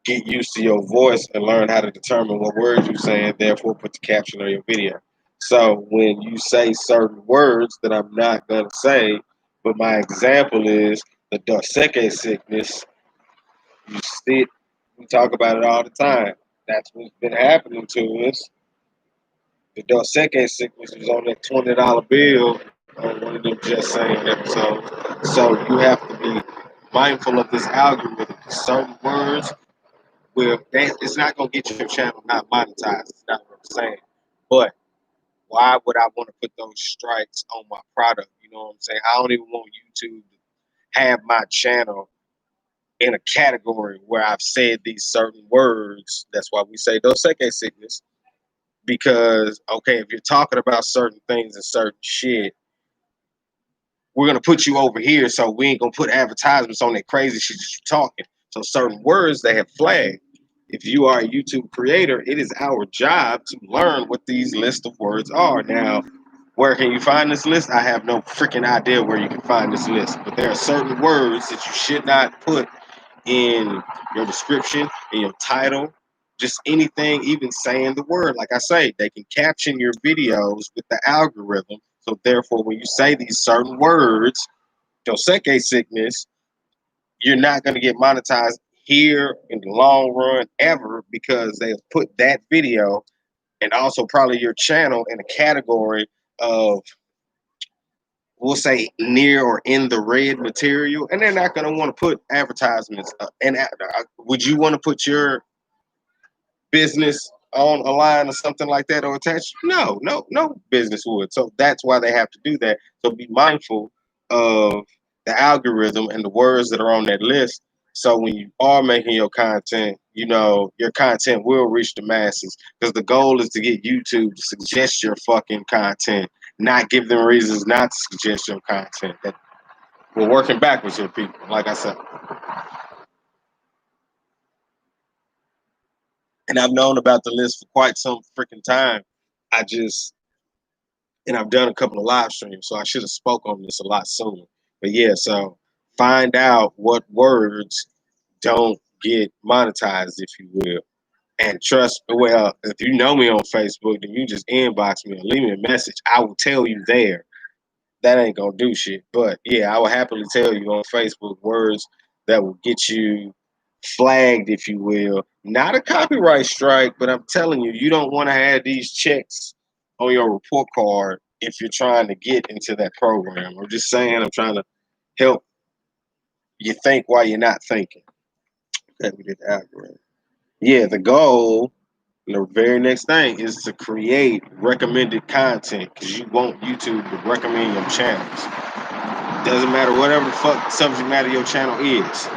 get used to your voice and learn how to determine what words you're saying, therefore put the caption on your video. So when you say certain words that I'm not gonna say, but my example is the Doseke sickness, you see it, we talk about it all the time. That's what's been happening to us. The Doseke sickness was on that $20 bill on one of them Just Saying episodes. So you have to be mindful of this algorithm. Certain words it's not gonna get your channel not monetized. It's not what I'm saying. But why would I want to put those strikes on my product? You know what I'm saying? I don't even want YouTube to have my channel in a category where I've said these certain words. That's why we say Doseke sickness. Because okay, if you're talking about certain things and certain shit, we're gonna put you over here, so we ain't gonna put advertisements on that crazy shit that you're talking. So certain words they have flagged. If you are a YouTube creator, it is our job to learn what these list of words are. Now, where can you find this list? I have no freaking idea where you can find this list, but there are certain words that you should not put in your description, in your title, just anything, even saying the word. Like I say, they can caption your videos with the algorithm. So therefore, when you say these certain words, Doseke sickness, you're not going to get monetized here in the long run ever because they'll put that video and also probably your channel in a category of, we'll say, near or in the red material, and they're not going to want to put advertisements would you want to put your business on a line or something like that or attached? No business would. So that's why they have to do that. So be mindful of the algorithm and the words that are on that list. So when you are making your content, you know, your content will reach the masses because the goal is to get YouTube to suggest your fucking content, not give them reasons not to suggest your content. That we're working backwards here, people. Like I said. And I've known about the list for quite some freaking time. I just and I've done a couple of live streams, so I should have spoke on this a lot sooner. But yeah, so find out what words don't get monetized, if you will. And trust, well, if you know me on Facebook, then you just inbox me or leave me a message. I will tell you there. That ain't gonna do shit. But yeah, I will happily tell you on Facebook words that will get you flagged, if you will. Not a copyright strike, but I'm telling you, you don't want to have these checks on your report card if you're trying to get into that program. I'm just saying, I'm trying to help you think while you're not thinking. Okay, we did the algorithm. Yeah, the goal, the very next thing is to create recommended content because you want YouTube to recommend your channels. Doesn't matter whatever the fuck subject matter your channel is.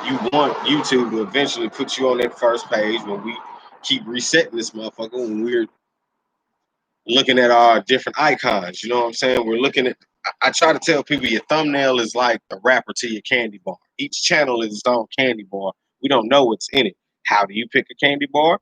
You want YouTube to eventually put you on that first page when we keep resetting this motherfucker when we're looking at our different icons. You know what I'm saying? We're looking at, I try to tell people your thumbnail is like the wrapper to your candy bar. Each channel is its own candy bar. We don't know what's in it. How do you pick a candy bar?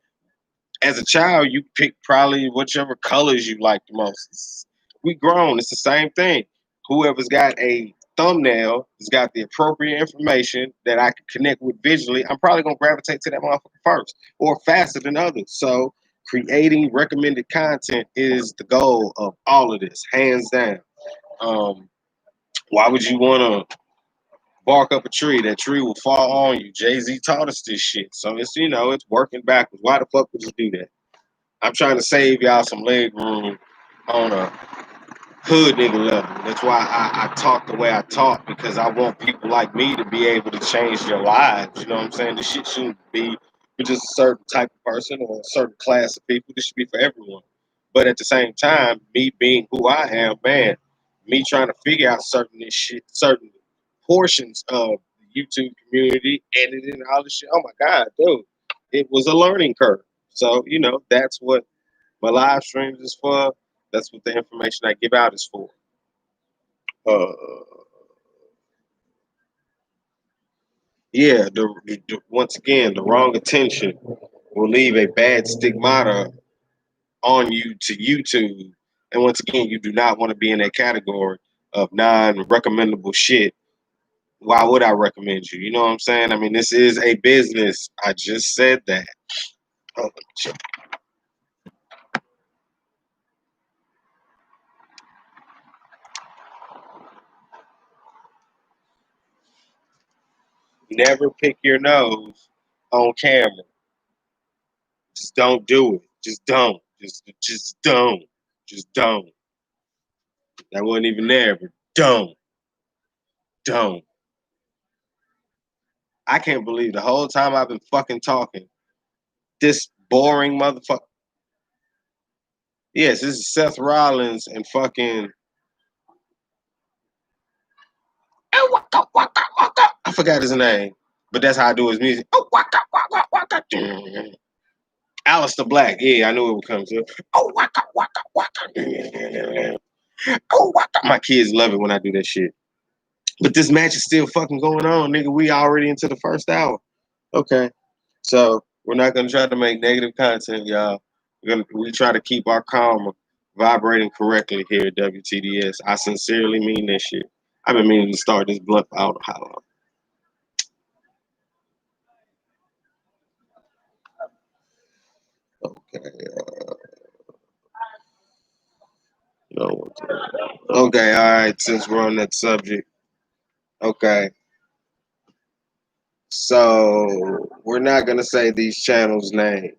As a child, you pick probably whichever colors you like the most. We grown, it's the same thing. Whoever's got a thumbnail has got the appropriate information that I can connect with visually. I'm probably gonna gravitate to that motherfucker first or faster than others. So creating recommended content is the goal of all of this, hands down. Um, why would you want to bark up a tree? That tree will fall on you. Jay-Z taught us this shit. So it's, you know, it's working backwards. Why the fuck would you do that? I'm trying to save y'all some leg room on a hood nigga level. That's why I talk the way I talk, because I want people like me to be able to change their lives. You know what I'm saying? This shit shouldn't be for just a certain type of person or a certain class of people. This should be for everyone. But at the same time, me being who I am, man, me trying to figure out certain portions of the YouTube community, editing all this shit. Oh my God, dude, it was a learning curve. So that's what my live streams is for. That's what the information I give out is for. Uh, yeah, once again, the wrong attention will leave a bad stigmata on you to YouTube. And once again, you do not want to be in that category of non-recommendable shit. Why would I recommend you? You know what I'm saying? I mean, this is a business. I just said that. Oh, shit. Never pick your nose on camera. Just don't do it. Just don't. Just don't. Just don't. That wasn't even there, but don't. Don't. I can't believe the whole time I've been fucking talking, this boring motherfucker. Yes, this is Seth Rollins and fucking. I forgot his name, but that's how I do his music. Alistair Black. Yeah, I knew it would come to. My kids love it when I do that shit. But this match is still fucking going on, nigga. We already into the first hour. Okay. So we're not gonna try to make negative content, y'all. We try to keep our karma vibrating correctly here at WTDS. I sincerely mean that shit. I've been meaning to start this blunt for I don't know how long. Okay. Okay, all right, since we're on that subject. Okay. So we're not gonna say these channels' names,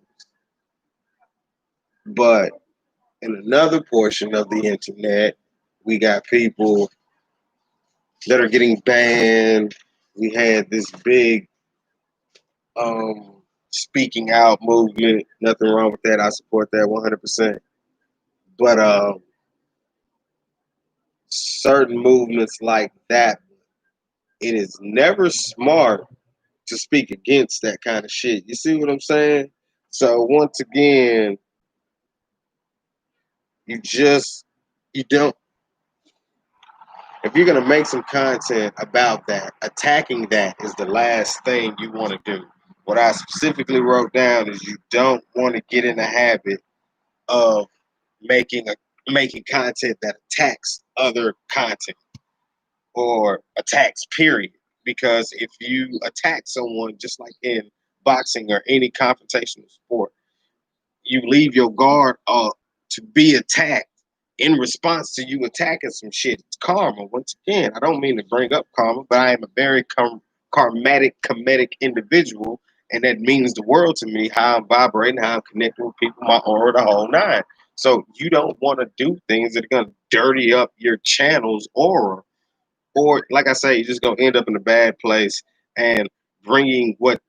but in another portion of the internet, we got people that are getting banned. We had this big speaking out movement. Nothing wrong with that. I support that 100%. But certain movements like that, it is never smart to speak against that kind of shit. You see what I'm saying? So once again, you don't. If you're gonna make some content about that, attacking that is the last thing you want to do. What I specifically wrote down is you don't want to get in the habit of making content that attacks other content or attacks period. Because if you attack someone, just like in boxing or any confrontational sport, you leave your guard up to be attacked in response to you attacking some shit. It's karma. Once again, I don't mean to bring up karma, but I am a very karmatic, comedic individual, and that means the world to me, how I'm vibrating, how I'm connecting with people, my aura, the whole nine. So you don't want to do things that are going to dirty up your channel's aura. Or, like I say, you're just going to end up in a bad place and bringing what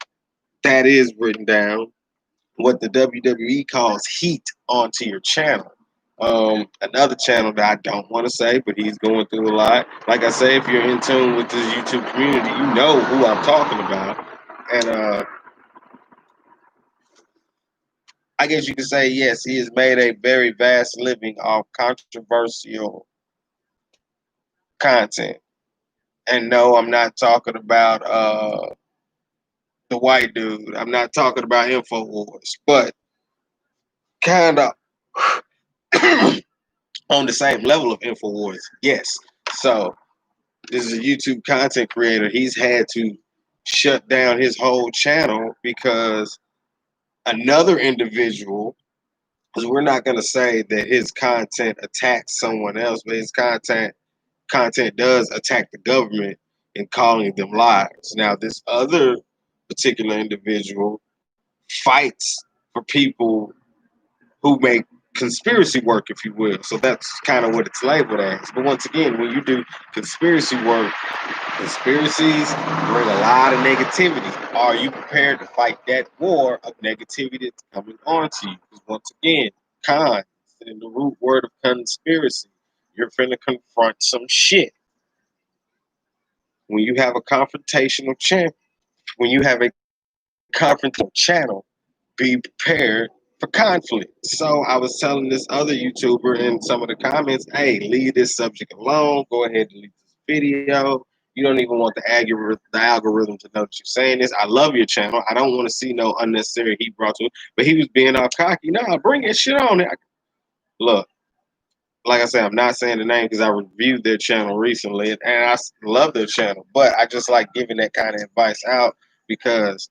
that is written down, what the WWE calls heat, onto your channel. Another channel that I don't want to say, but he's going through a lot. Like I say, if you're in tune with this YouTube community, you know who I'm talking about. And I guess you could say, yes, he has made a very vast living off controversial content. And no, I'm not talking about the white dude. I'm not talking about InfoWars, but kind of on the same level of InfoWars. Yes. So this is a YouTube content creator. He's had to shut down his whole channel because another individual, because we're not going to say that his content attacks someone else, but his content does attack the government in calling them liars. Now, this other particular individual fights for people who make conspiracy work, if you will. So that's kind of what it's labeled as. But once again, when you do conspiracy work, conspiracies bring a lot of negativity. Are you prepared to fight that war of negativity that's coming onto you? Because once again, con, in the root word of conspiracy, You're finna confront some shit. When you have a confrontational when you have a confrontational channel, be prepared for conflict. So I was telling this other YouTuber in some of the comments, hey, leave this subject alone. Go ahead and delete this video. You don't even want the algorithm to know that you're saying this. I love your channel. I don't want to see no unnecessary heat brought to it. But he was being all cocky. Nah, bring that shit on. Look, like I said, I'm not saying the name because I reviewed their channel recently, and I love their channel. But I just like giving that kind of advice out because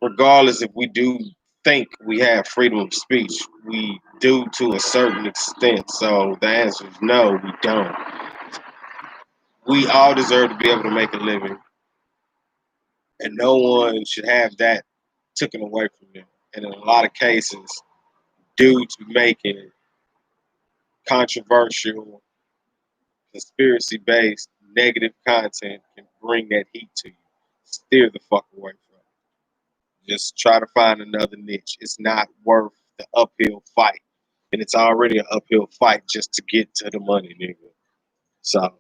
regardless if we do think we have freedom of speech, we do to a certain extent. So the answer is no, we don't. We all deserve to be able to make a living, and no one should have that taken away from them. And in a lot of cases, due to making controversial, conspiracy-based, negative content can bring that heat to you. Steer the fuck away from it. Just try to find another niche. It's not worth the uphill fight. And it's already an uphill fight just to get to the money, nigga. So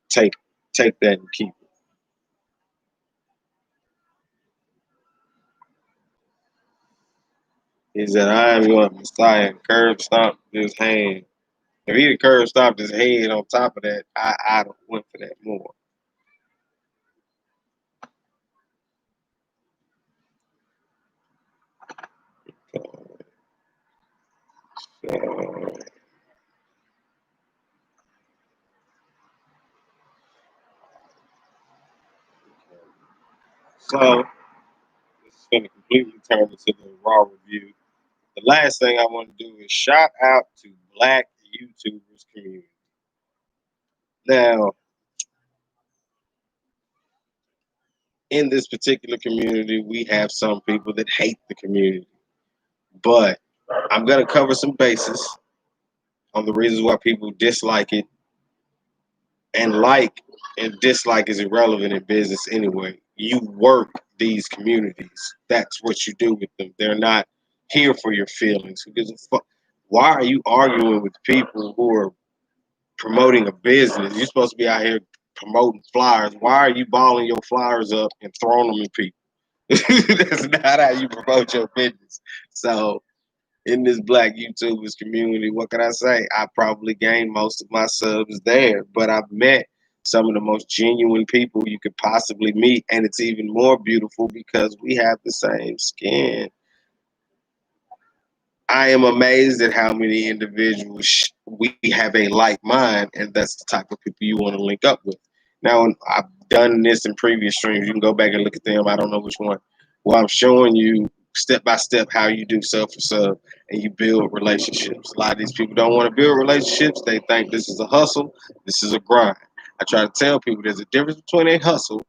take that and keep it. He said, I am your Messiah and curb stomp his hand. If he'd have curb stomped his head on top of that, I'd have went for that more. So it's going to completely turn into the raw review. The last thing I want to do is shout out to Black YouTubers community. Now, in this particular community, we have some people that hate the community, but I'm going to cover some bases on the reasons why people dislike it. And like and dislike is irrelevant in business anyway. You work these communities. That's what you do with them. They're not here for your feelings. Who gives a fuck? Why are you arguing with people who are promoting a business? You're supposed to be out here promoting flyers. Why are you balling your flyers up and throwing them in people? That's not how you promote your business. So in this Black YouTubers community, what can I say? I probably gained most of my subs there, but I've met some of the most genuine people you could possibly meet, and it's even more beautiful because we have the same skin. I am amazed at how many individuals we have a like mind, and that's the type of people you want to link up with. Now, I've done this in previous streams. You can go back and look at them. I don't know which one. Well, I'm showing you step by step how you do sub for sub and you build relationships. A lot of these people don't want to build relationships. They think this is a hustle, this is a grind. I try to tell people there's a difference between a hustle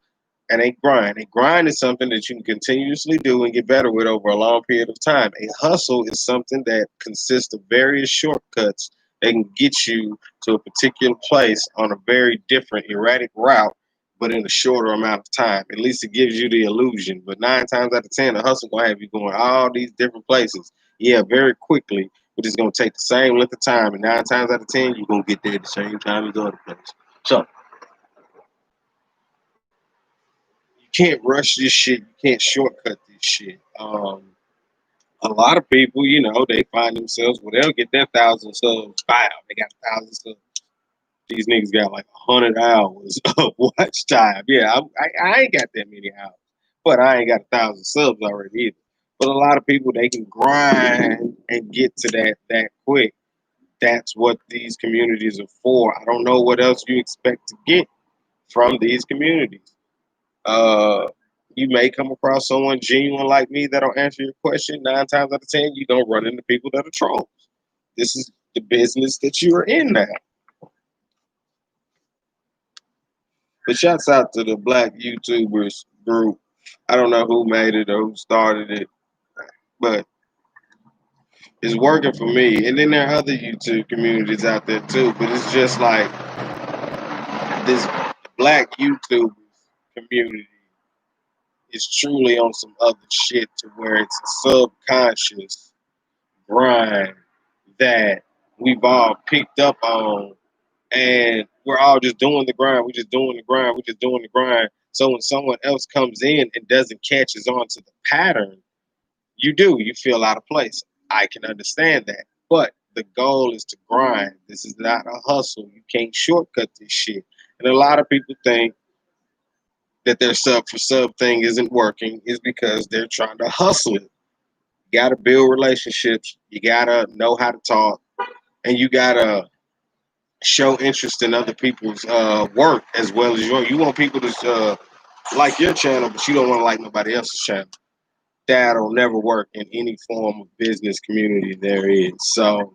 and a grind. A grind is something that you can continuously do and get better with over a long period of time. A hustle is something that consists of various shortcuts that can get you to a particular place on a very different, erratic route, but in a shorter amount of time. At least it gives you the illusion. But 9 times out of 10, a hustle gonna have you going all these different places. Yeah, very quickly, but it's gonna take the same length of time. And 9 times out of 10, you're gonna get there at the same time as the other place. So you can't rush this shit. You can't shortcut this shit. A lot of people, they find themselves, well, they'll get their 1,000 subs. Wow, they got 1,000 subs. These niggas got like 100 hours of watch time. Yeah, I ain't got that many hours, but I ain't got 1,000 subs already either. But a lot of people, they can grind and get to that quick. That's what these communities are for. I don't know what else you expect to get from these communities. Uh, you may come across someone genuine like me that'll answer your question. 9 times out of 10, you're gonna run into people that are trolls. This is the business that you are in now. But shouts out to the Black YouTubers group. I don't know who made it or who started it, but it's working for me. And then there are other YouTube communities out there too. But it's just like this Black YouTubers community is truly on some other shit to where it's a subconscious grind that we've all picked up on and we're all just doing the grind. We're just doing the grind. We're just doing the grind. So when someone else comes in and doesn't catches on to the pattern, you feel out of place. I can understand that. But the goal is to grind. This is not a hustle. You can't shortcut this shit. And a lot of people think that their sub for sub thing isn't working is because they're trying to hustle it. You gotta build relationships. You gotta know how to talk, and you gotta show interest in other people's work as well as yours. You want people to like your channel, but you don't want to like nobody else's channel. That'll never work in any form of business community there is. So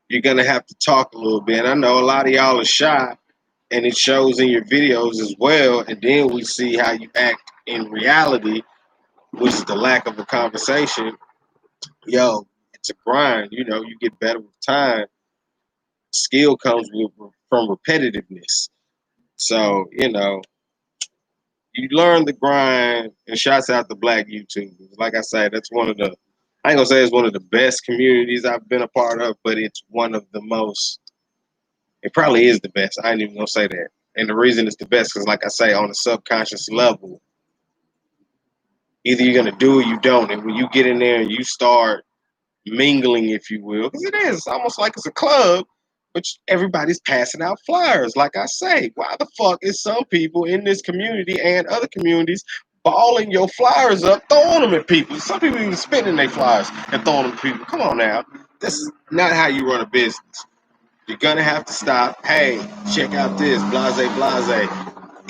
you're gonna have to talk a little bit. I know a lot of y'all are shy, and it shows in your videos as well. And then we see how you act in reality, which is the lack of a conversation. Yo, it's a grind. You know, you get better with time. Skill comes from repetitiveness. So you learn the grind. And shouts out to Black YouTubers. Like I said, that's one of the. I ain't gonna say it's one of the best communities I've been a part of, but it's one of the most. It probably is the best. I ain't even gonna say that. And the reason it's the best is, like I say, on a subconscious level, either you're gonna do or you don't. And when you get in there and you start mingling, if you will, because it is it's almost like it's a club, but everybody's passing out flyers. Like I say, why the fuck is some people in this community and other communities balling your flyers up, throwing them at people? Some people even spinning their flyers and throwing them at people. Come on now, this is not how you run a business. You're gonna have to stop. Hey, check out this, blase, blase.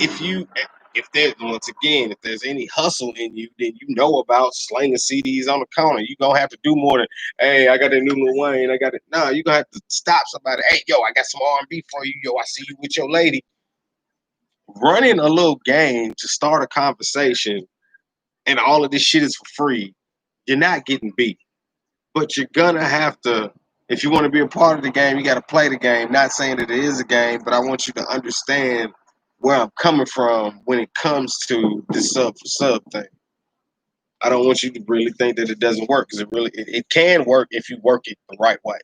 If you, if there's once again, if there's any hustle in you, then you know about slinging CDs on the counter. You gonna have to do more than, hey, I got a new Lil Wayne. I got it. No, you gonna have to stop somebody. Hey, yo, I got some R&B for you. Yo, I see you with your lady. Running a little game to start a conversation, and all of this shit is for free. You're not getting beat. But you're gonna have to, if you want to be a part of the game, you got to play the game. Not saying that it is a game, but I want you to understand where I'm coming from when it comes to this sub for sub thing. I don't want you to really think that it doesn't work, because it can work if you work it the right way.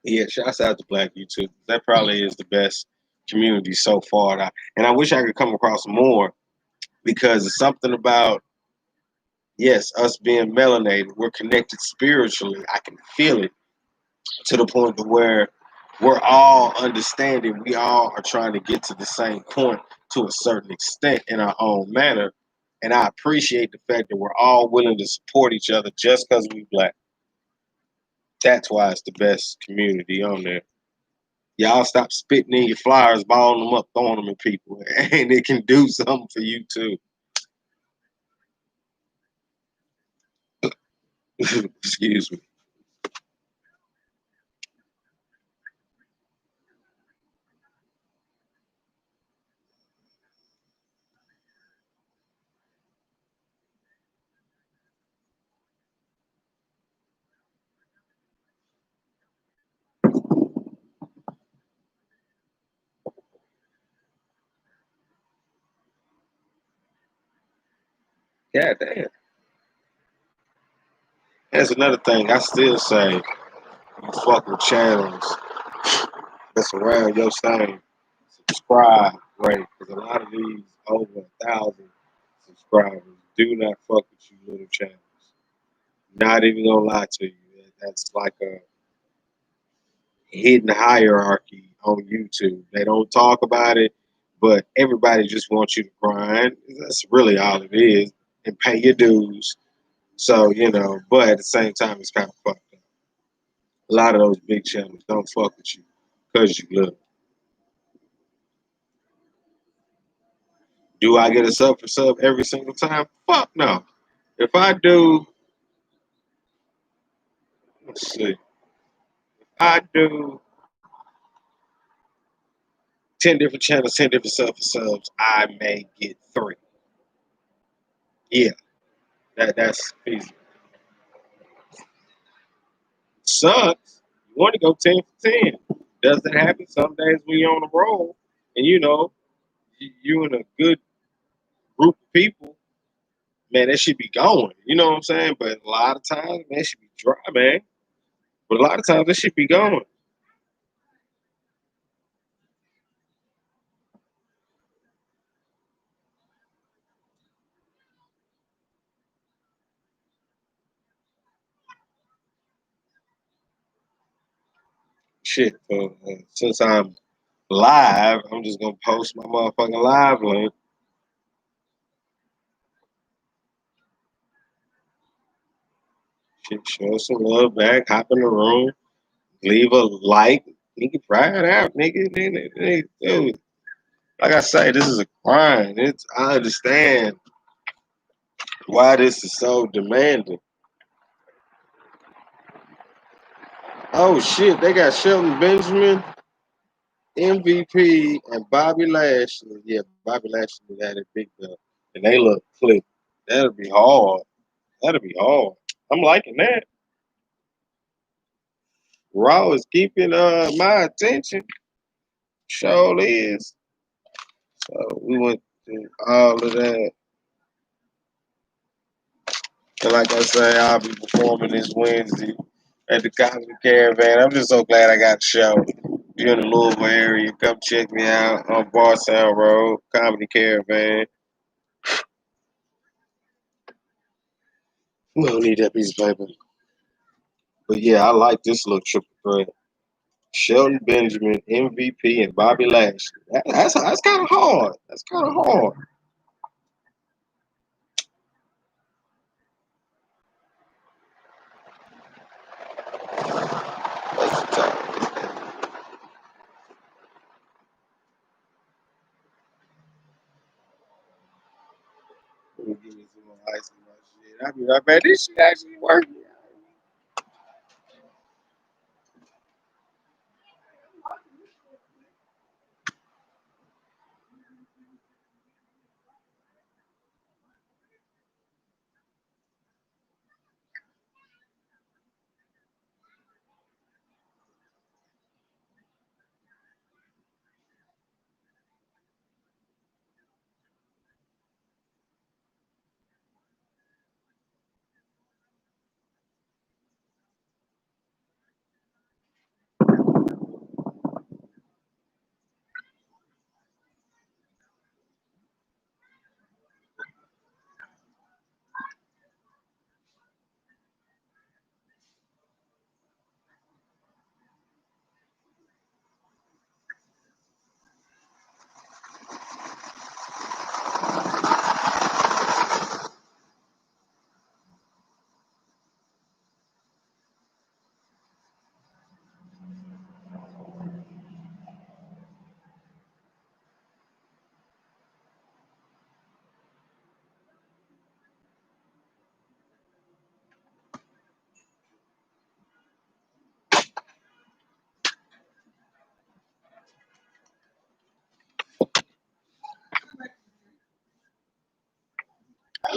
Yeah, shouts out to Black YouTube. That probably is the best community so far. And I wish I could come across more, because it's something about, yes, us being melanated, we're connected spiritually. I can feel it to the point to where we're all understanding. We all are trying to get to the same point to a certain extent in our own manner. And I appreciate the fact that we're all willing to support each other just because we Black. That's why it's the best community on there. Y'all stop spitting in your flyers, balling them up, throwing them at people, and it can do something for you too. Excuse me. God damn. That's another thing. I still say, you fuck with channels that's around your same subscribe rate, because a lot of these over 1,000 subscribers do not fuck with you little channels. Not even gonna lie to you. That's like a hidden hierarchy on YouTube. They don't talk about it, but everybody just wants you to grind. That's really all it is, and pay your dues. So, but at the same time, it's kind of fucked up. A lot of those big channels don't fuck with you because you little. Do I get a sub for sub every single time? Fuck no. If I do, let's see. I do 10 different channels, 10 different sub for subs, I may get 3. Yeah, that's easy. Sucks. You want to go 10 for 10. Doesn't happen. Some days when you're on the roll and you in a good group of people, man, that should be going. You know what I'm saying? But a lot of times, man, it should be dry, man. But a lot of times, that should be going. Shit. Since I'm live, I'm just gonna post my motherfucking live link. Shit, show some love back. Hop in the room. Leave a like. Nigga, try it out, nigga. Dude, like I say, this is a grind. I understand why this is so demanding. Oh shit, they got Shelton Benjamin, MVP, and Bobby Lashley. Yeah, Bobby Lashley had a big belt, and they look clipped. That'll be hard. That'll be hard. I'm liking that. Raw is keeping my attention. Sure is. So we went through all of that. And like I say, I'll be performing this Wednesday at the Comedy Caravan. I'm just so glad I got the show. If you're in the Louisville area, come check me out on Bar Sound Road, Comedy Caravan. We don't need that piece of paper. But yeah, I like this little triple threat. Shelton Benjamin, MVP, and Bobby Lashley. That's kind of hard. That's kind of hard. That's the time. Let me give me some more ice in my shit. I'll be right back. This shit actually working.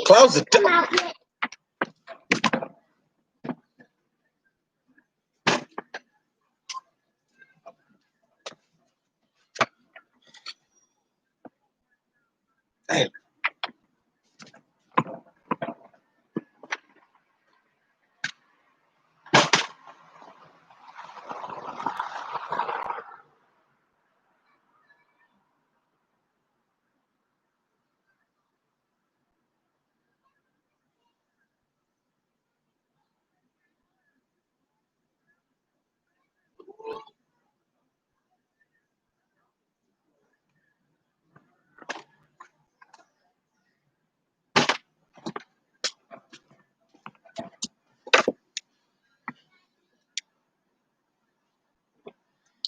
Close the door. Damn.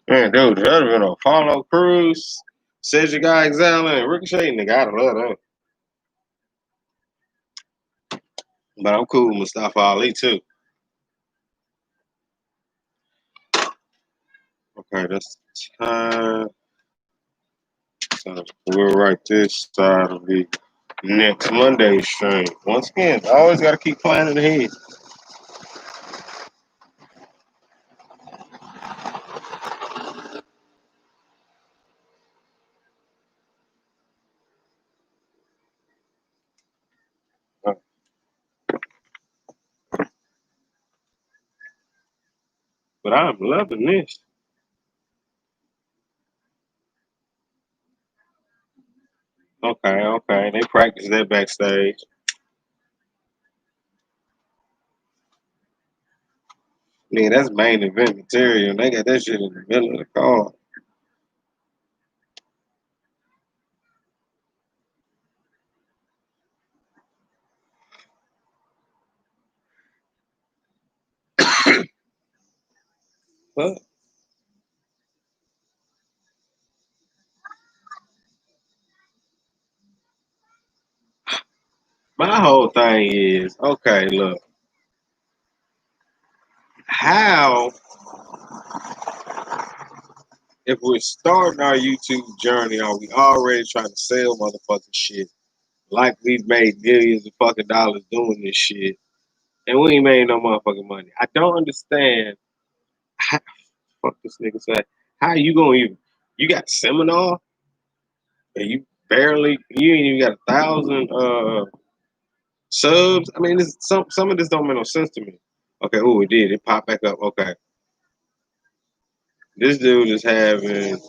Man, dude, that would have been Apollo Cruz, Cedric Alexander, and Ricochet. Nigga, I'd love that. But I'm cool with Mustafa Ali too. Okay, that's time. So we'll write this side of the next Monday stream. Once again, I always got to keep planning ahead. But I'm loving this. Okay. They practice that backstage. Yeah, that's main event material. They got that shit in the middle of the card. But my whole thing is, okay, look, how if we're starting our YouTube journey, are we already trying to sell motherfucking shit? Like we've made millions of fucking dollars doing this shit, and we ain't made no motherfucking money. I don't understand. How, fuck this nigga say. How you gonna even? You got seminar, and you ain't even got 1,000 subs. I mean, this, some of this don't make no sense to me. Okay, oh, it did. It popped back up. Okay, this dude is having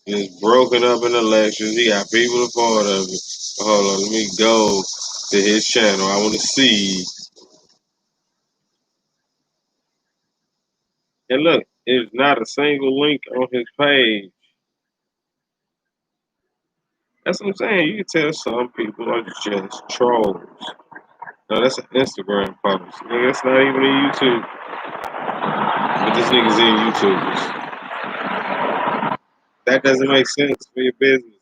this broken up in elections. He got people a part of it. Hold on, let me go to his channel. I want to see. And look, there's not a single link on his page. That's what I'm saying. You can tell some people are just trolls. No, that's an Instagram post. Nigga, that's not even a YouTube. But this nigga's in YouTubers. That doesn't make sense for your business.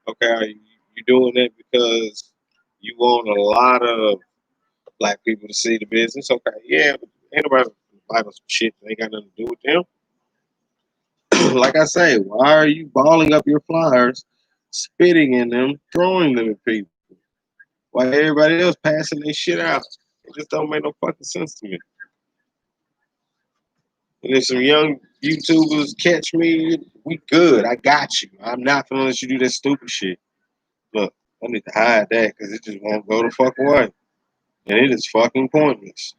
Okay, are you doing that because you want a lot of black people to see the business? Okay, yeah, but ain't nobody Bible some shit that ain't got nothing to do with them. Like I say, why are you balling up your flyers, spitting in them, throwing them at people? While everybody else passing their shit out? It just don't make no fucking sense to me. And if some young YouTubers catch me, we good. I got you. I'm not gonna let you do that stupid shit. Look, I need to hide that because it just won't go the fuck away. And it is fucking pointless.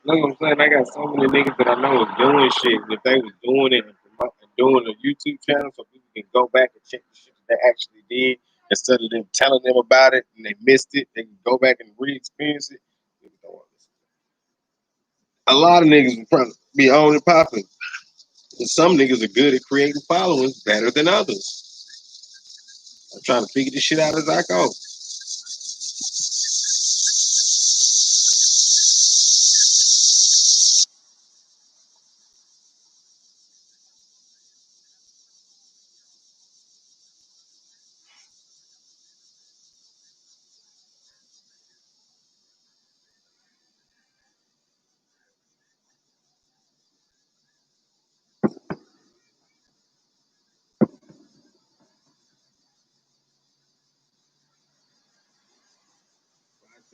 Like I'm saying, I got so many niggas that I know is doing shit. And if they was doing it and doing a YouTube channel so people can go back and check the shit that they actually did instead of them telling them about it and they missed it, they can go back and re-experience it. A lot of niggas would probably be on and popping. And some niggas are good at creating followings better than others. I'm trying to figure this shit out as I go.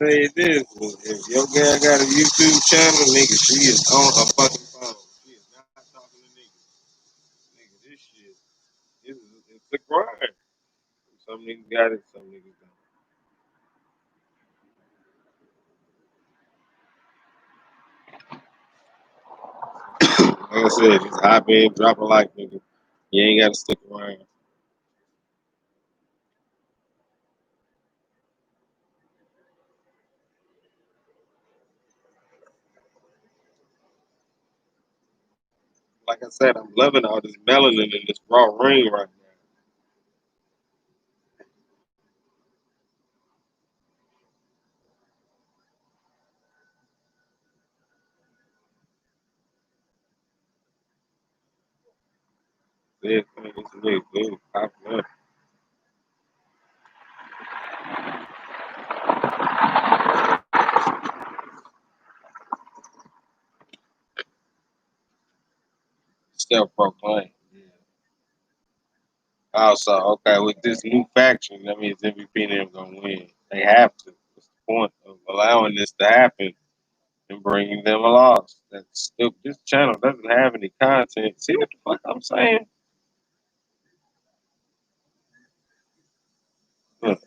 Say this, if your girl got a YouTube channel, nigga, she is on her fucking phone. She is not talking to niggas. Nigga, this shit, it's a grind. Some niggas got it, some niggas don't. Like I said, just hop in, drop a like, nigga. You ain't gotta stick around. Like I said, I'm loving all this melanin in this raw ring right now. This nigga, dude, popping up. Self-proclaimed. Also, okay, with this new faction, that means MVP and them gonna win. They have to. point of allowing this to happen and bringing them along. That's stupid. This channel doesn't have any content. See what the fuck I'm saying? Look,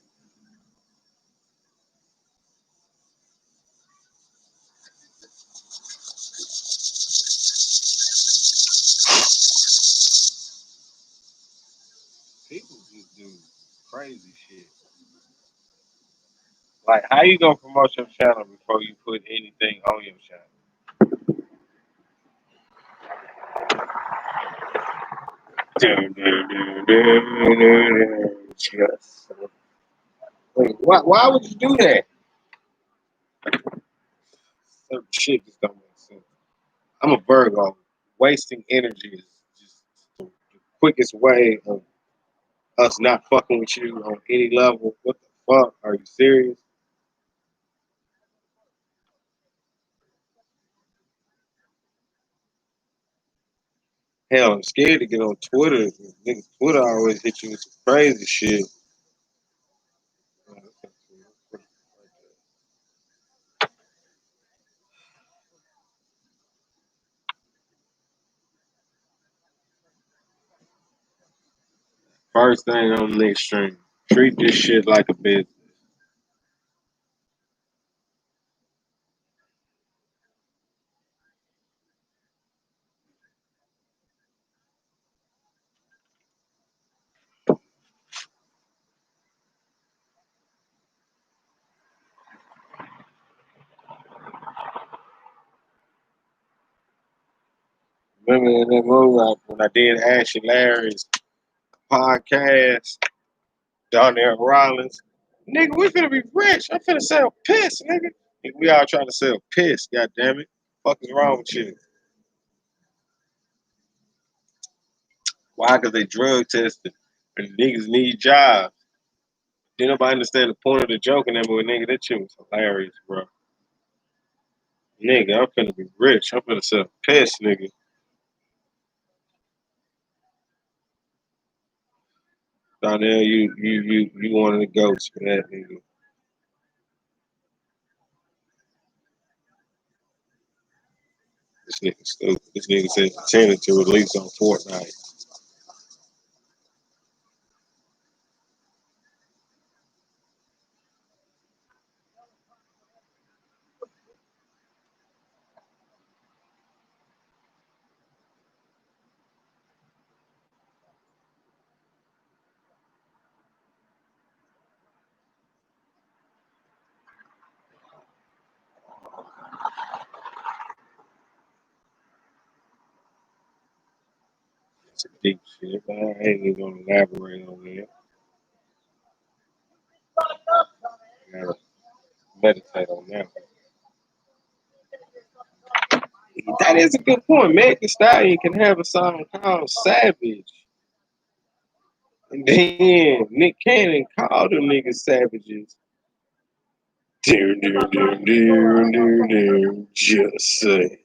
people just do crazy shit. Like, how you gonna promote your channel before you put anything on your channel? Just wait, why would you do that? Certain shit just don't make sense. I'm a Virgo. Wasting energy is just the quickest way of us not fucking with you on any level. What the fuck? Are you serious? Hell, I'm scared to get on Twitter. Niggas, Twitter always hit you with some crazy shit. First thing on the next stream. Treat this shit like a business. Remember in that movie when I did Ashley Larry's podcast, Darnell Rollins? Nigga, we finna be rich. I'm finna sell piss, nigga. We all trying to sell piss, god damn it. Fuck is wrong with you? Why? Because they drug tested and niggas need jobs. Did nobody understand the point of the joke in that movie, nigga? That shit was hilarious, bro. Nigga, I'm finna be rich. I'm finna sell piss, nigga. Donnell, you one of the goats for that, nigga. This nigga stupid. This nigga said intended to release on Fortnite. It's a deep shit, man. I ain't even gonna elaborate on that. I gotta meditate on that. That is a good point. Meg Thee Stallion can have a song called Savage. And then Nick Cannon called them niggas savages. Just say.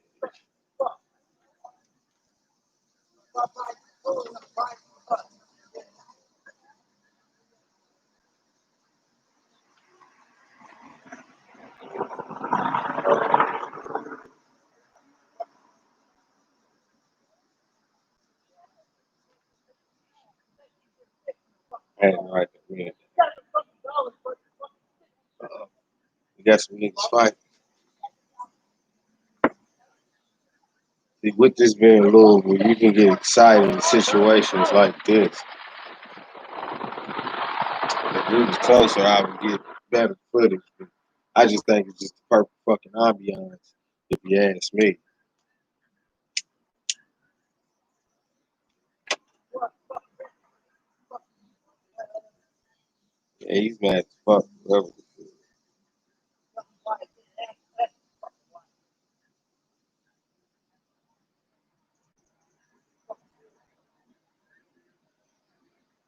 I ain't right there, man. You got some niggas fight. See, with this being Louisville, you can get excited in situations like this. If we was closer, I would get better footage. But I just think it's just the perfect fucking ambiance, if you ask me. Yeah, he's mad as fuck. Whatever.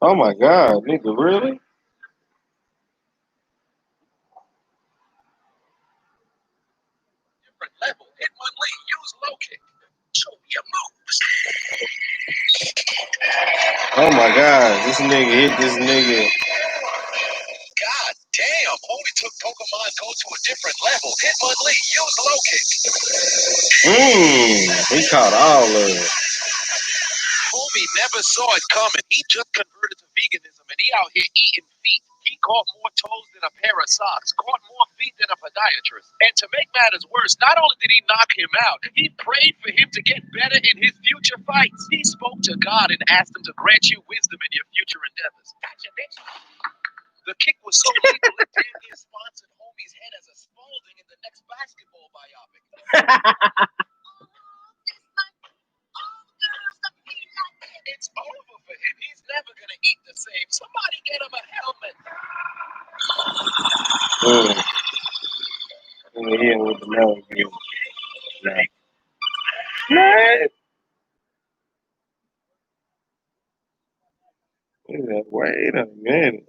Oh my god, nigga, really? Oh my god, this nigga hit this nigga. God damn, only took Pokemon go to a different level. Hitmonlee, use low kick. He caught all of it. Homie never saw it coming. He just converted to veganism and he out here eating feet. He caught more toes than a pair of socks, caught more feet than a podiatrist. And to make matters worse, not only did he knock him out, he prayed for him to get better in his future fights. He spoke to God and asked him to grant you wisdom in your future endeavors. Gotcha, bitch. The kick was so lethal it damn near sponsored homie's head as a Spalding in the next basketball biopic. It's over for him. He's never gonna eat the same. Somebody get him a helmet. Yeah, with the nose. Nah. Wait a minute.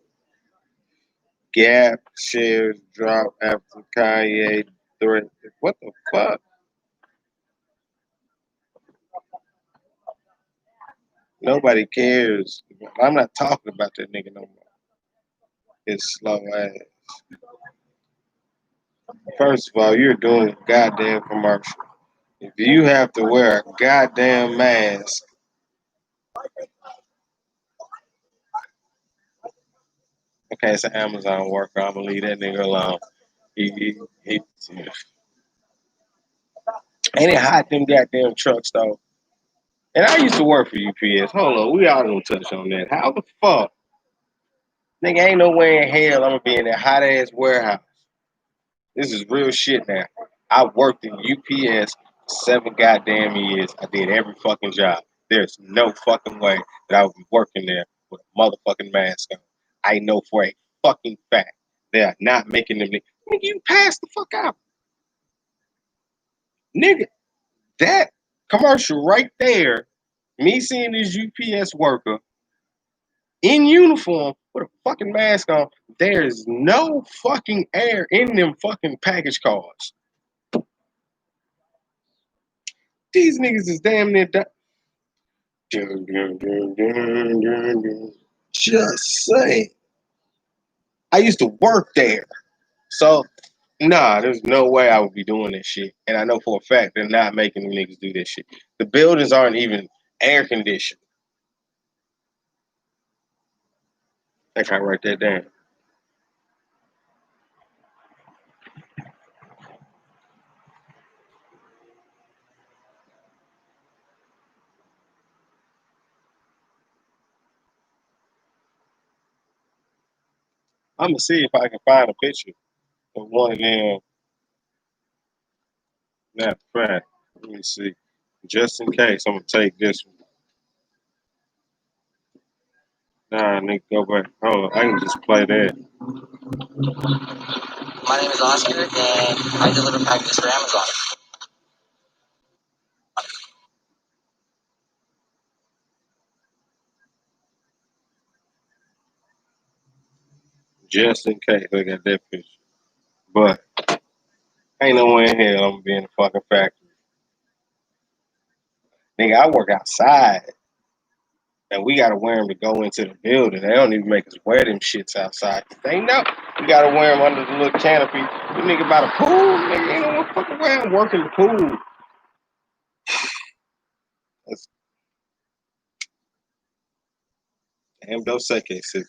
Gap shares drop after Kanye threat. What the fuck? Nobody cares. I'm not talking about that nigga no more. It's slow ass. First of all, you're doing a goddamn commercial. If you have to wear a goddamn mask, okay, it's an Amazon worker. I'm gonna leave that nigga alone. He ain't it hot them goddamn trucks though. And I used to work for UPS. Hold on, we all gonna touch on that. How the fuck? Nigga, ain't no way in hell I'm gonna be in that hot ass warehouse. This is real shit now. I worked in UPS 7 goddamn years. I did every fucking job. There's no fucking way that I would be working there with a motherfucking mask on. I know for a fucking fact they are not making them. Nigga, you pass the fuck out. Nigga, that commercial right there, me seeing this UPS worker in uniform with a fucking mask on, there's no fucking air in them fucking package cars. These niggas is damn near Just saying. I used to work there. So, nah, there's no way I would be doing this shit. And I know for a fact they're not making them niggas do this shit. The buildings aren't even air conditioned. I think I write that down. I'm gonna see if I can find a picture of one of them. Matter of fact, let me see. Just in case, I'm gonna take this one. Nah, nigga, go back. Hold on, I can just play that. My name is Oscar, and I deliver packages for Amazon. Just in case, I got that picture. But ain't no way in hell I'm gonna be in the fucking factory. Nigga, I work outside. And we gotta wear them to go into the building. They don't even make us wear them shits outside. They know we gotta wear them under the little canopy. You nigga by the pool, nigga ain't no fucking way I'm working the pool. That's damn Dos Equis.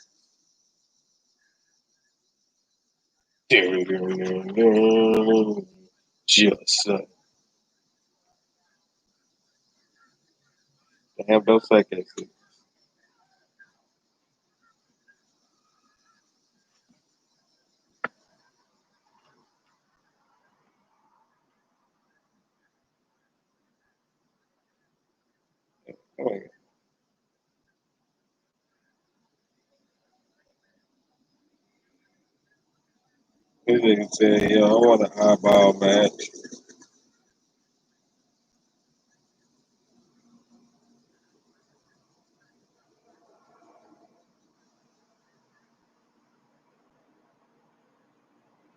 Just damn Dos Equis. This nigga said, yo, I want an eyeball match.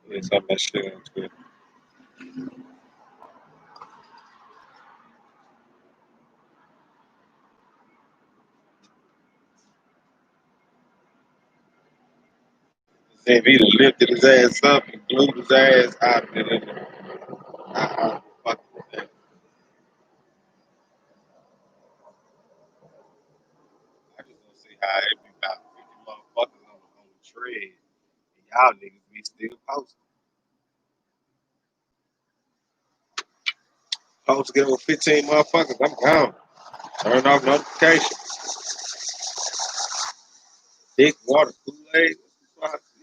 Yes, I'm that shit on Twitter. If he'd have lifted his ass up and glued his ass, I'd have been in there. I fucking with that. I just don't see how it be about 50 motherfuckers on the tread. And y'all niggas be still posting. Post get over 15 motherfuckers, I'm gone. Turn off notifications. Dick, water, Kool-Aid.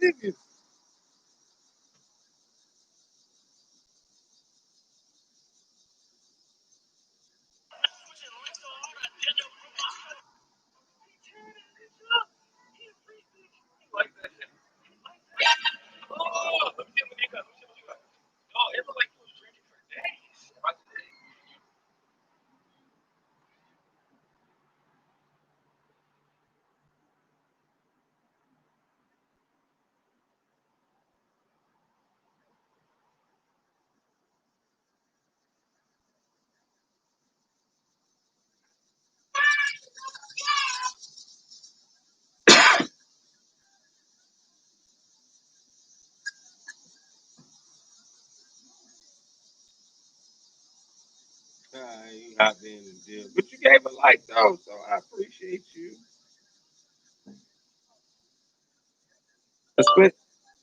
Niggas. You hopped in and did. But you gave a like though, so I appreciate you.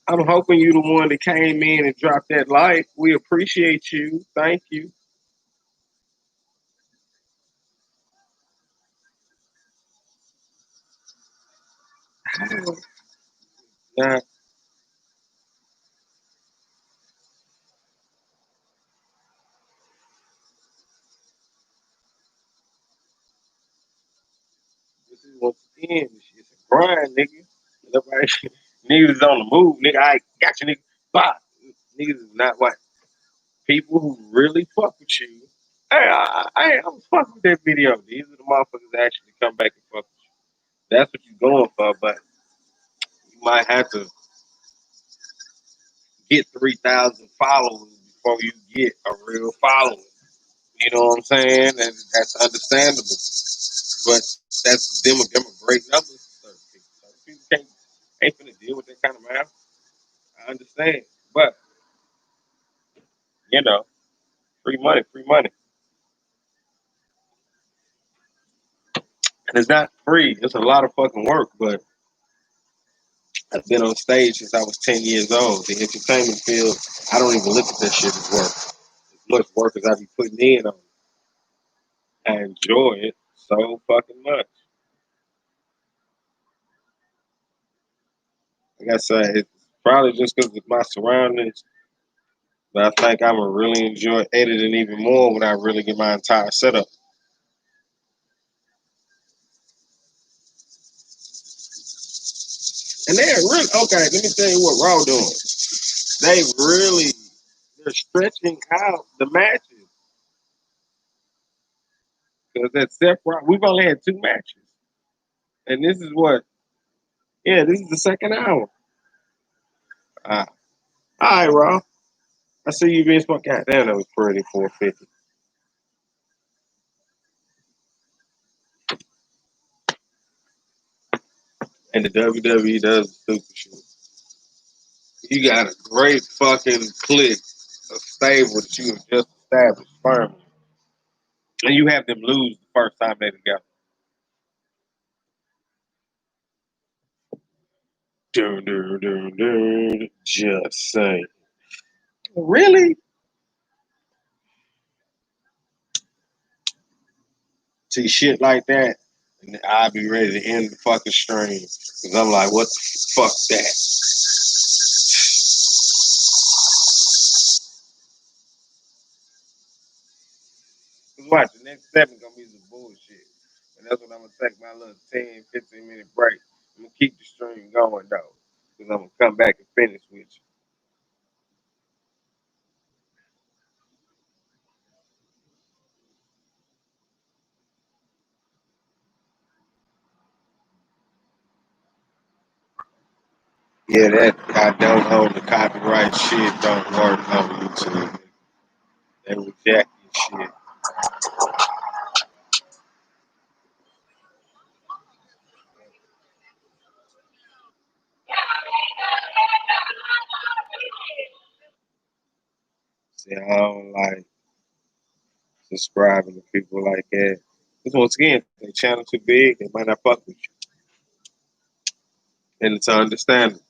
I'm hoping you the one that came in and dropped that like. We appreciate you. Thank you. Now, this is once again, this shit's a grind, nigga. Nobody, niggas is on the move, nigga. I got you, nigga. Bye. Niggas is not what people who really fuck with you. Hey, I'm fucking with that video. These are the motherfuckers that actually come back and fuck with you. That's what you're going for, but you might have to get 3,000 followers before you get a real following. You know what I'm saying? And that's understandable. But that's them are great numbers. Certain people, ain't finna deal with that kind of math. I understand. But, you know, free money, free money. And it's not free. It's a lot of fucking work, but I've been on stage since I was 10 years old. The entertainment field, I don't even look at that shit as work. As much work as I be putting in on it. I enjoy it so fucking much. Like I said, it's probably just because of my surroundings, but I think I'm gonna really enjoy editing even more when I really get my entire setup. And they're really okay. Let me tell you what Raw doing. They really they're stretching out the matches because that Seth Rollins, we've only had 2 matches, and this is what this is the second hour. Uh, all right, Raw. I see you being smart. God damn, that was pretty 450. And the WWE does stupid shit. You got a great fucking clique, a stable that you have just established firmly, and you have them lose the first time they together. Dun, dun, dun, dun. Just saying. Really? See shit like that, and I'll be ready to end the fucking stream because I'm like, what the fuck that? Cause watch, the next 7 gonna be some bullshit, and that's what I'm gonna take my little 10, 15 minute break. I'm gonna keep the stream going though, because I'm gonna come back and finish with you. Yeah, that I don't own the copyright shit don't work on YouTube. They reject your shit. See, I don't like subscribing to people like that. Because once again, if their channel too big, they might not fuck with you. And it's understandable.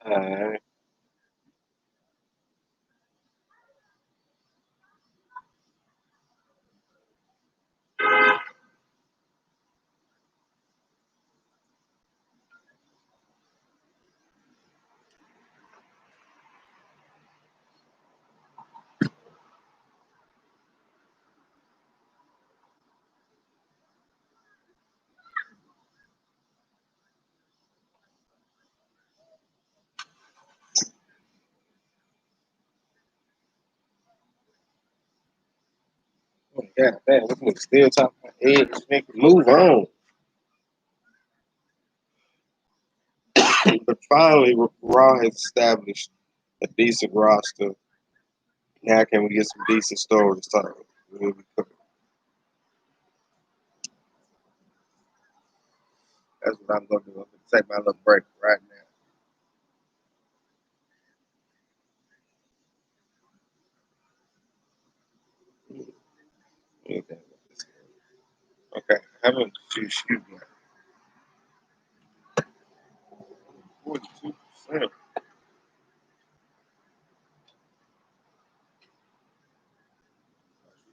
Alright. Oh, God damn, this nigga still talking about eggs. Nigga, move on. But finally, Raw has established a decent roster. Now can we get some decent stories talking? Really quick. That's what I'm gonna do. I'm gonna take my little break right now. Okay. Okay. How much you shoot now? 42%.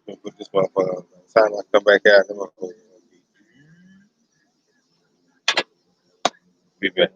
Gonna put this motherfucker on. By the time I come back out, the motherfucker gonna be back.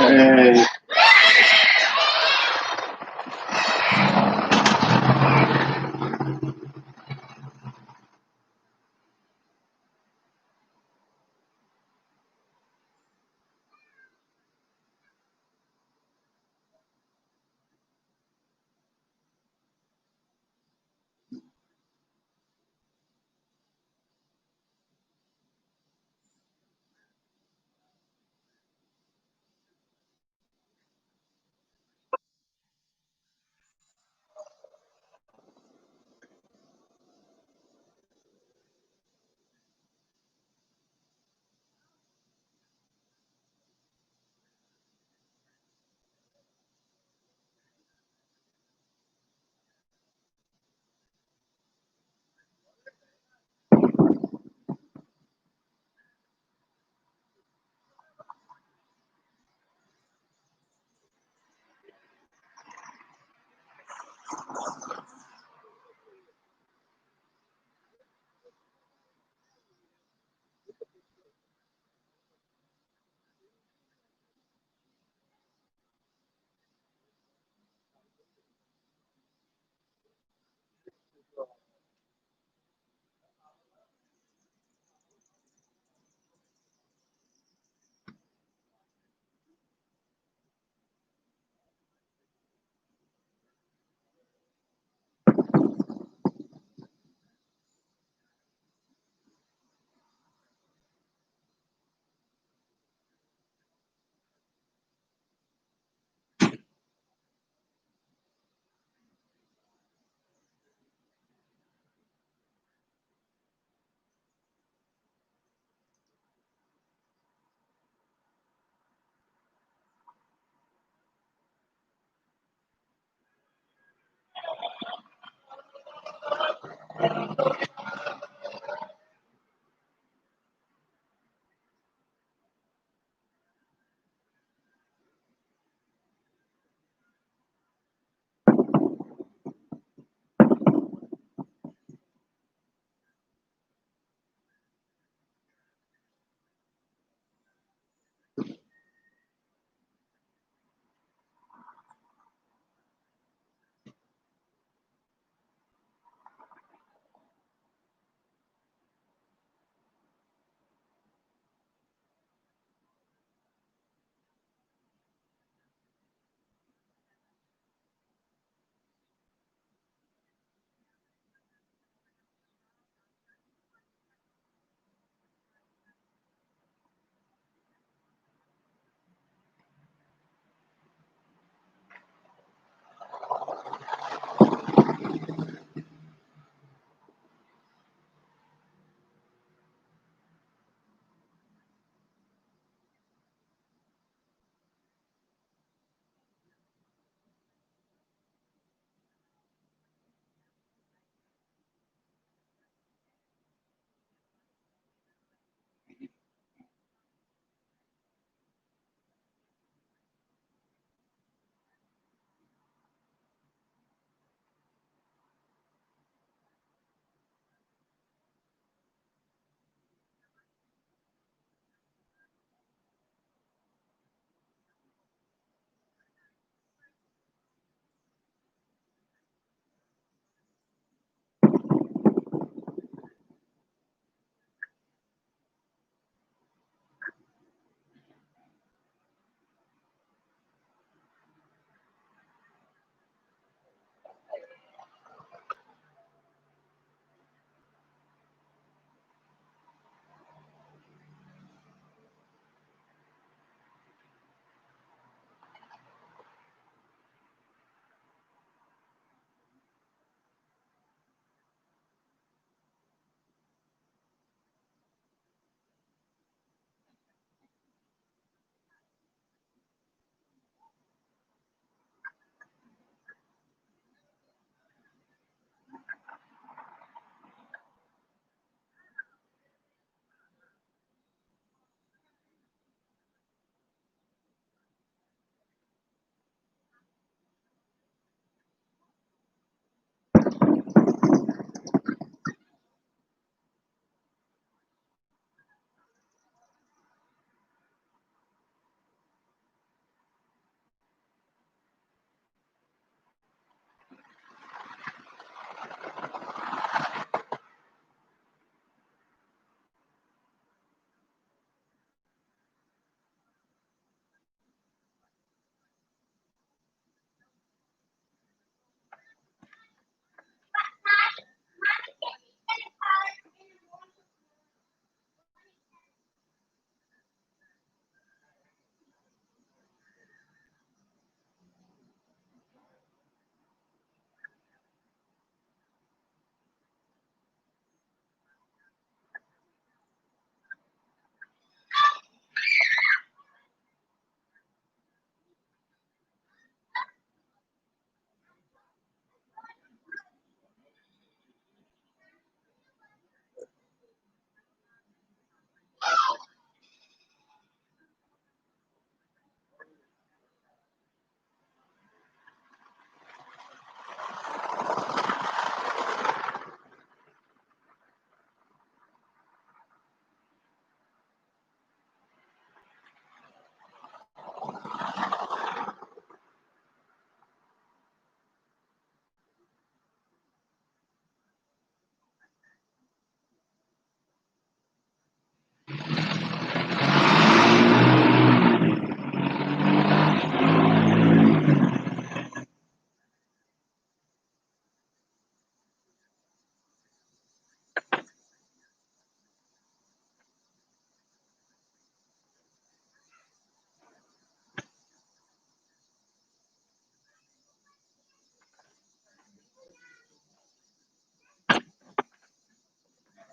Hey.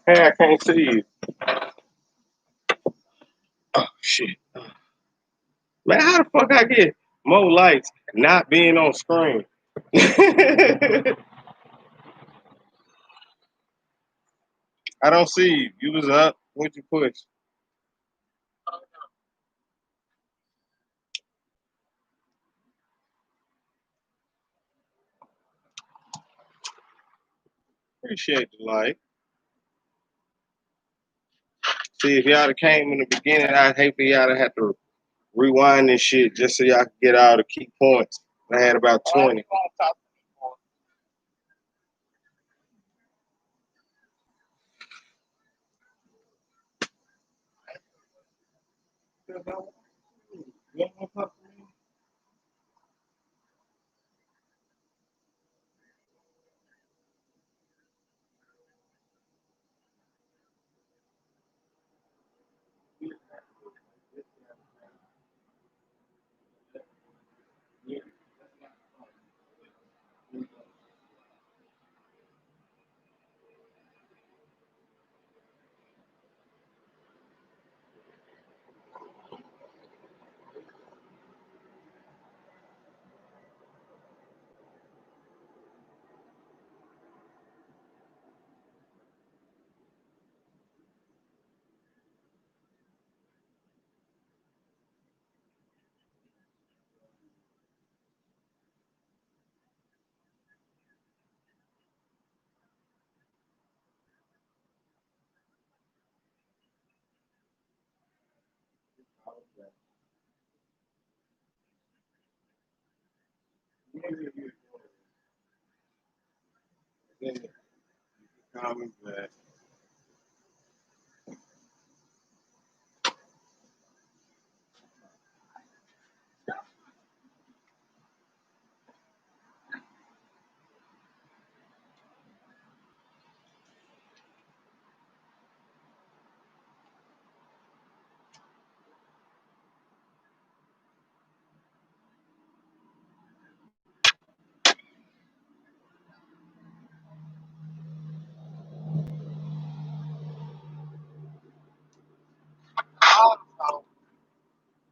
Hey, I can't see you. Oh shit. Man, how the fuck I get more lights not being on screen? I don't see you. You was up. What'd you push? Appreciate the light. See, if y'all have came in the beginning, I'd hate for y'all to have to rewind this shit just so y'all could get all the key points. I had about 20.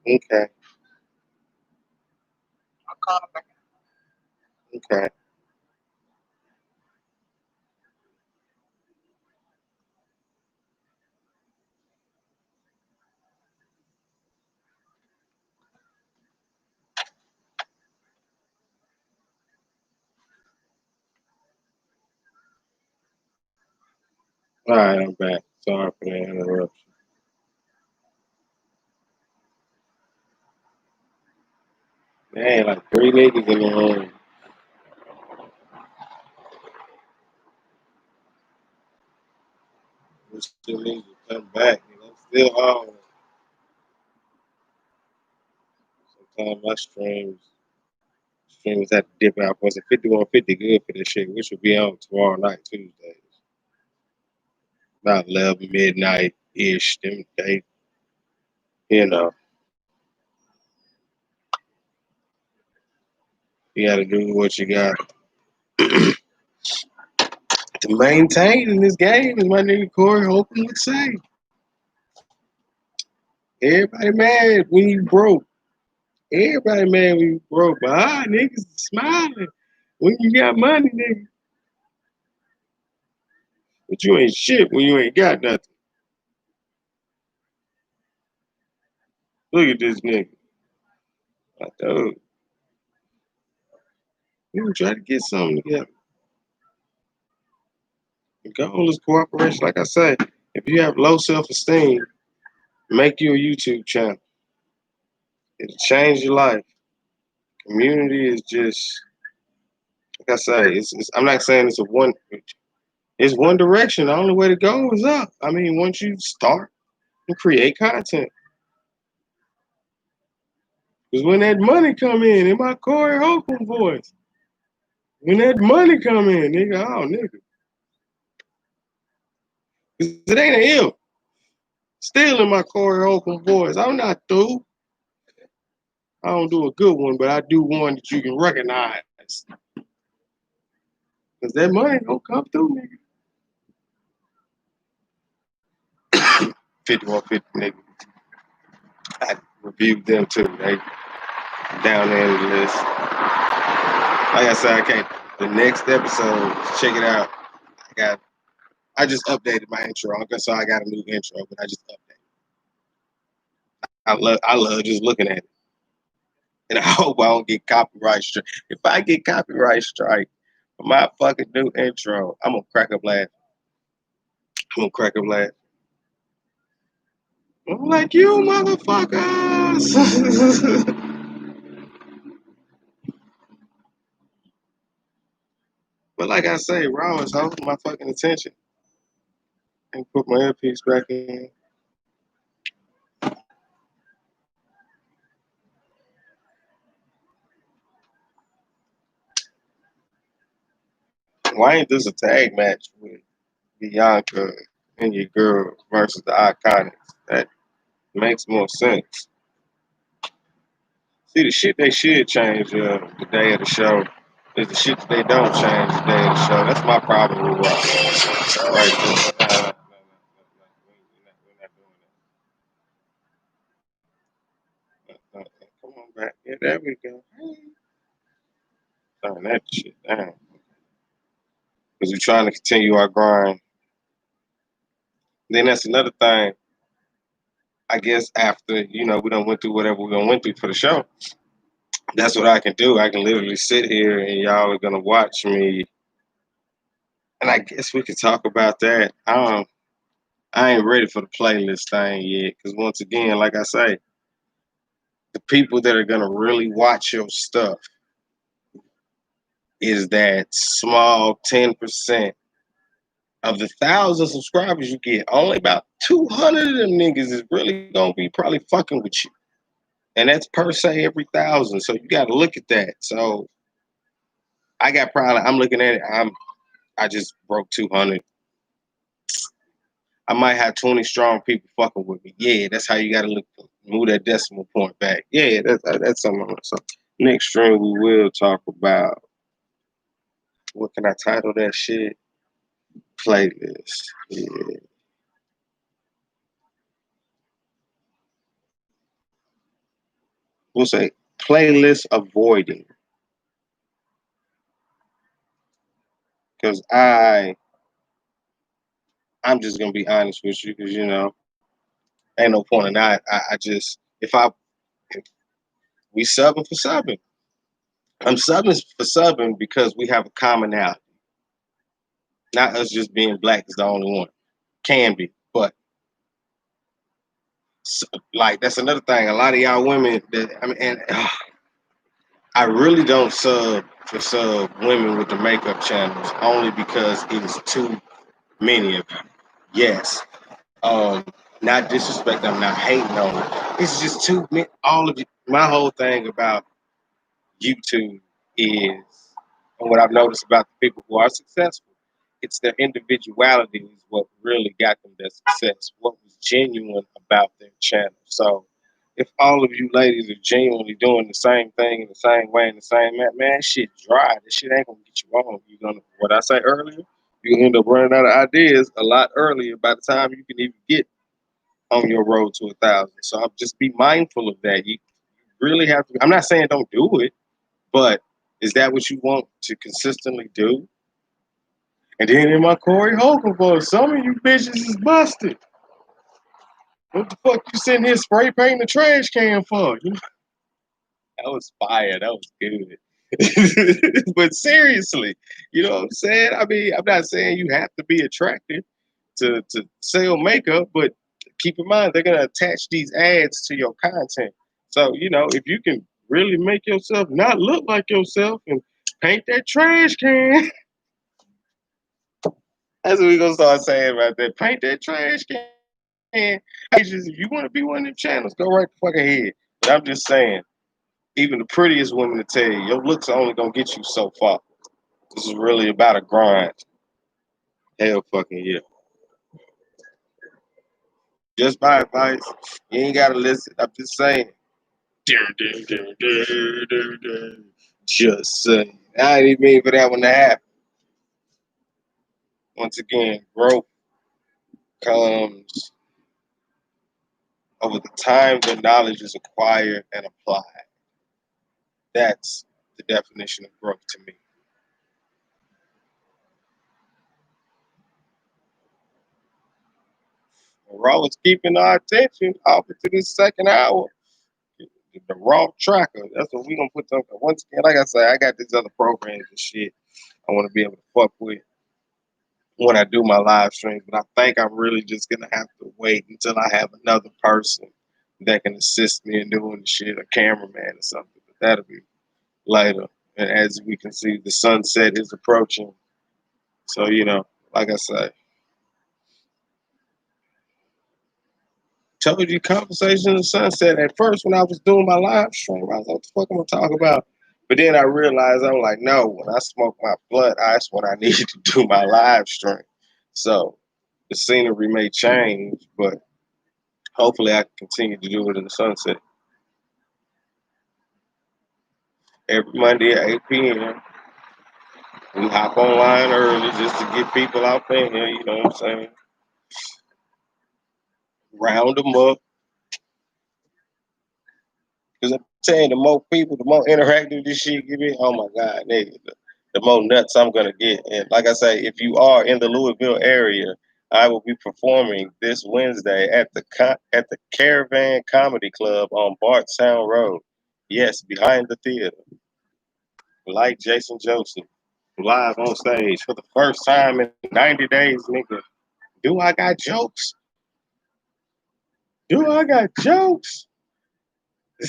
Okay. Okay. All right, I'm back. Sorry for the interruption. Man, like 3 niggas in the room. We still need to come back. I'm still on. Sometimes my streams have to dip out. Was it 5150 good for this shit, which will be on tomorrow night, Tuesdays. About 11 midnight ish. Them they, you know, you got to do what you got to maintain in this game, as my nigga Corey Holcomb would say. Everybody mad when you broke. Everybody mad when you broke. But niggas smiling when you got money, nigga. But you ain't shit when you ain't got nothing. Look at this nigga. I thought you try to get something together. The goal is cooperation. Like I say, if you have low self-esteem, make you a YouTube channel. It'll change your life. Community is just, like I say, I'm not saying it's one direction. The only way to go is up. I mean, once you start and create content. Because when that money come in my Corey Holcomb voice, when that money come in, nigga, oh, nigga. Because it ain't an ill. Still in my Corey Holcomb voice. I'm not through. I don't do a good one, but I do one that you can recognize. Because that money gonna come through, nigga. 5150 nigga. I reviewed them too. They down there in the list. Like I said, I can't. The next episode, check it out. I just updated my intro. So I got a new intro, but I just updated. I love just looking at it. And I hope I don't get copyright strike. If I get copyright strike for my fucking new intro, I'm gonna crack up laughing. I'm like, you motherfuckers. But like I say, Raw is holding my fucking attention. And put my earpiece back in. Why ain't this a tag match with Bianca and your girl versus the Iconics? That makes more sense. See, the shit they should change the day of the show is the shit that they don't change the day of the show. That's my problem with Raw. Right there. We're not doing that. Come on back. Yeah, there we go. Turn that shit down. Because we're trying to continue our grind. Then that's another thing. I guess after, we done went through whatever we're going to went through for the show, that's what I can do. I can literally sit here and y'all are going to watch me. And I guess we could talk about that. I ain't ready for the playlist thing yet. Because once again, like I say, the people that are going to really watch your stuff is that small 10% of the 1,000 subscribers you get. Only about 200 of them niggas is really going to be probably fucking with you. And that's per se every 1,000. So you got to look at that. So I'm looking at it. I just broke 200. I might have 20 strong people fucking with me. Yeah, that's how you got to look. Move that decimal point back. Yeah, that's something. So next stream we will talk about, what can I title that shit? Playlist. Yeah. We'll say playlist avoiding. Because I'm just gonna be honest with you, because ain't no point in that. I just if we subbing for subbing. I'm subbing for subbing because we have a commonality. Not us just being black is the only one. Can be, but like that's another thing. A lot of y'all women I really don't sub women with the makeup channels only because it is too many of you. Yes. Not disrespect, I'm not hating on it. It's just too many, all of you. My whole thing about YouTube is, and what I've noticed about the people who are successful, it's their individuality is what really got them their success, what was genuine about their channel. So if all of you ladies are genuinely doing the same thing in the same way, in the same man, shit dry. This shit ain't gonna get you on. What I say earlier, you end up running out of ideas a lot earlier by the time you can even get on your road to 1,000. So I'll just be mindful of that. You really have to. I'm not saying don't do it, but is that what you want to consistently do? And then in my Corey Holcomb voice, some of you bitches is busted. What the fuck you sitting here spray painting the trash can for? That was fire. That was good. But seriously, you know what I'm saying? I mean, I'm not saying you have to be attractive to sell makeup, but keep in mind they're gonna attach these ads to your content. So, if you can really make yourself not look like yourself and paint that trash can. That's what we're gonna start saying right there. Paint that trash can. If you want to be one of them channels, go right the fuck ahead. But I'm just saying, even the prettiest woman to tell you, your looks are only gonna get you so far. This is really about a grind. Hell fucking yeah. Just by advice, you ain't gotta listen. I'm just saying. Just saying. I didn't mean for that one to happen. Once again, growth comes over the time the knowledge is acquired and applied. That's the definition of growth to me. Raw is keeping our attention off into this second hour. The raw tracker. That's what we gonna put them. Once again, like I said, I got these other programs and shit I want to be able to fuck with when I do my live streams. But I think I'm really just gonna have to wait until I have another person that can assist me in doing the shit, a cameraman or something. But that'll be later. And as we can see, the sunset is approaching. So, like I said, told you conversation in the sunset. At first, when I was doing my live stream, I was like, what the fuck am I talking about? But then I realized, I'm like, no, when I smoke my blunt, that's when I need to do my live stream. So the scenery may change, but hopefully I can continue to do it in the sunset. Every Monday at 8 p.m. We hop online early just to get people out there, you know what I'm saying? Round them up. Because I'm saying the more people, the more interactive this shit get in, oh my God, nigga, the more nuts I'm going to get. And like I say, if you are in the Louisville area, I will be performing this Wednesday at the Caravan Comedy Club on Bardstown Road. Yes, behind the theater. Like Jason Joseph, live on stage for the first time in 90 days, nigga. Do I got jokes? Do I got jokes?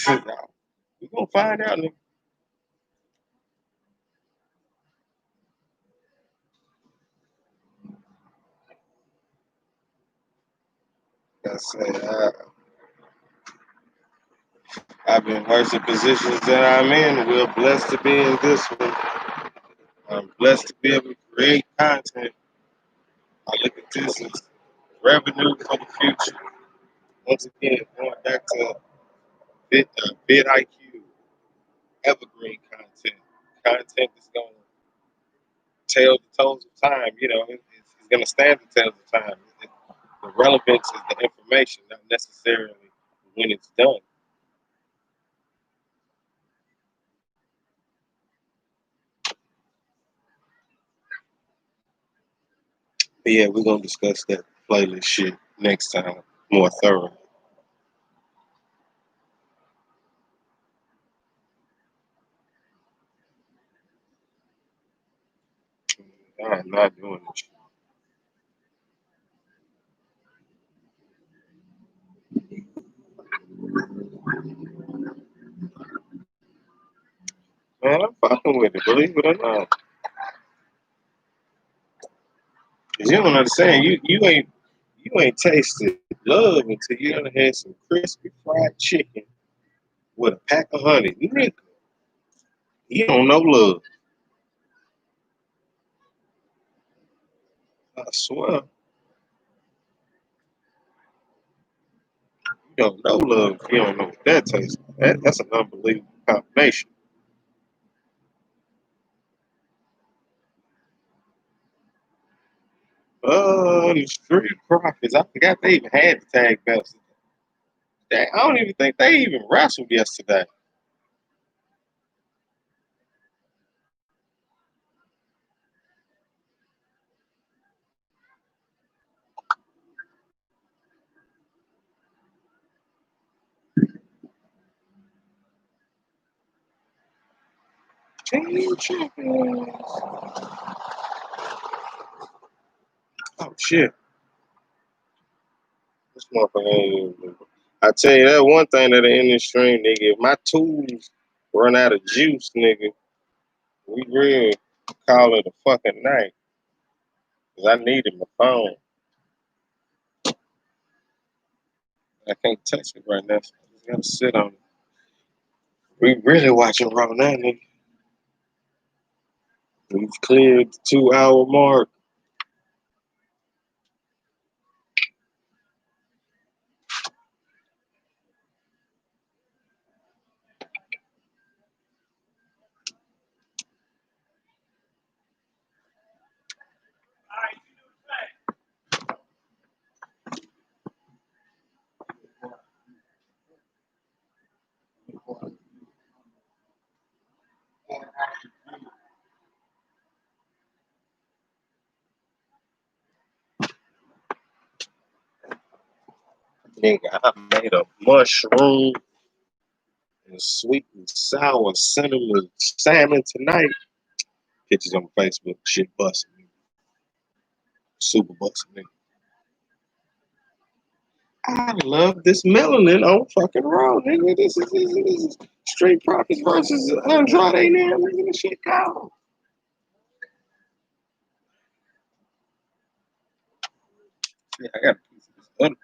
We're going to find out, nigga. I say, I've been worse in positions that I'm in. We're blessed to be in this one. I'm blessed to be able to create content. I look at this as revenue for the future. Once again, going back to VidIQ, evergreen content that's going to tell the tones of time. It's going to stand the tales of time. The relevance is the information, not necessarily when it's done. But yeah, we're going to discuss that playlist shit next time more thoroughly. I'm not doing this. Man, I'm fucking with it, believe it or not. Cause you don't understand, you ain't tasted love until you done had some crispy fried chicken with a pack of honey. Nigga, you don't know love. I swear, you don't know love if you don't know what that tastes like. That's an unbelievable combination. The Street Profits. I forgot they even had the tag belts. I don't even think they even wrestled yesterday. Team champions. Oh shit. This motherfucker ain't even. I tell you that one thing that in this stream, nigga, if my tools run out of juice, nigga, we real call it a fucking night. Cause I needed my phone. I can't touch it right now. So I just gotta sit on it. We really watching Raw now, nigga. We've cleared the 2 hour mark. Nigga, I made a mushroom and sweet and sour cinnamon salmon tonight. Pictures on Facebook. Shit busting. Super busting. I love this melanin on fucking raw, nigga. This is Street Profits versus Andrade now. Nigga, this shit go. Yeah, I got a piece of this other.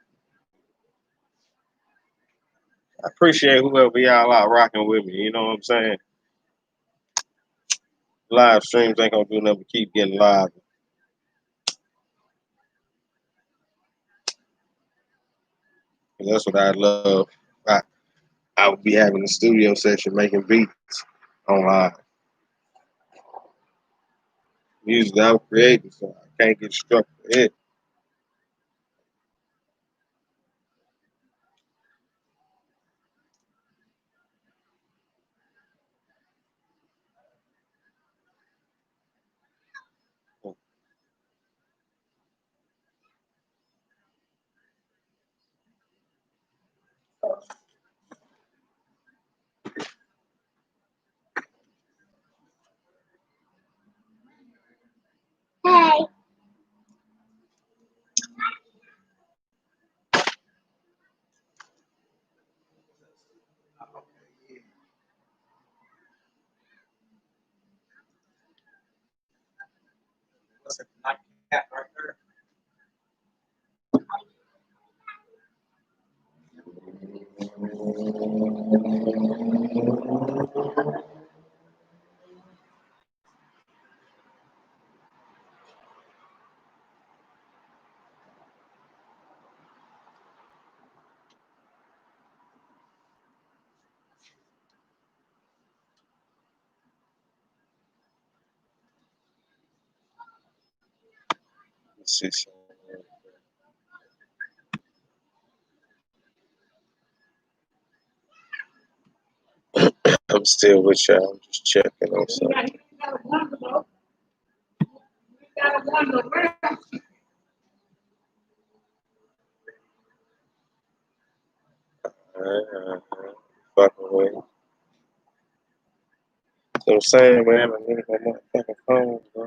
I appreciate whoever y'all out rocking with me. You know what I'm saying? Live streams ain't gonna do nothing but keep getting live. That's what I love. I would be having a studio session making beats on live. Music I'm creating, so I can't get struck for it. Let's see something. I'm still with y'all. I'm just checking on something. Fucking with. So I'm saying, man, I need my motherfucking phone, bro.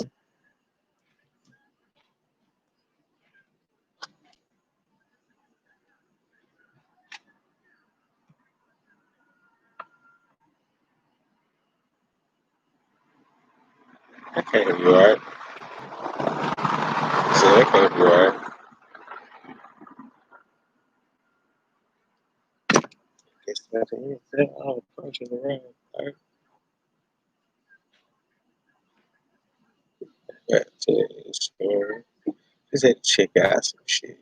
That can't be right. So that can't be right. It's nothing. It's all punching around. Right? Got to tell you a story. Just had to check out some shit.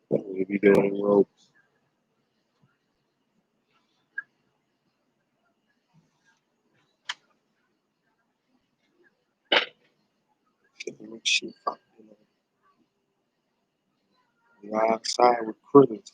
We be doing ropes. Shit, fuck, live side recruiters.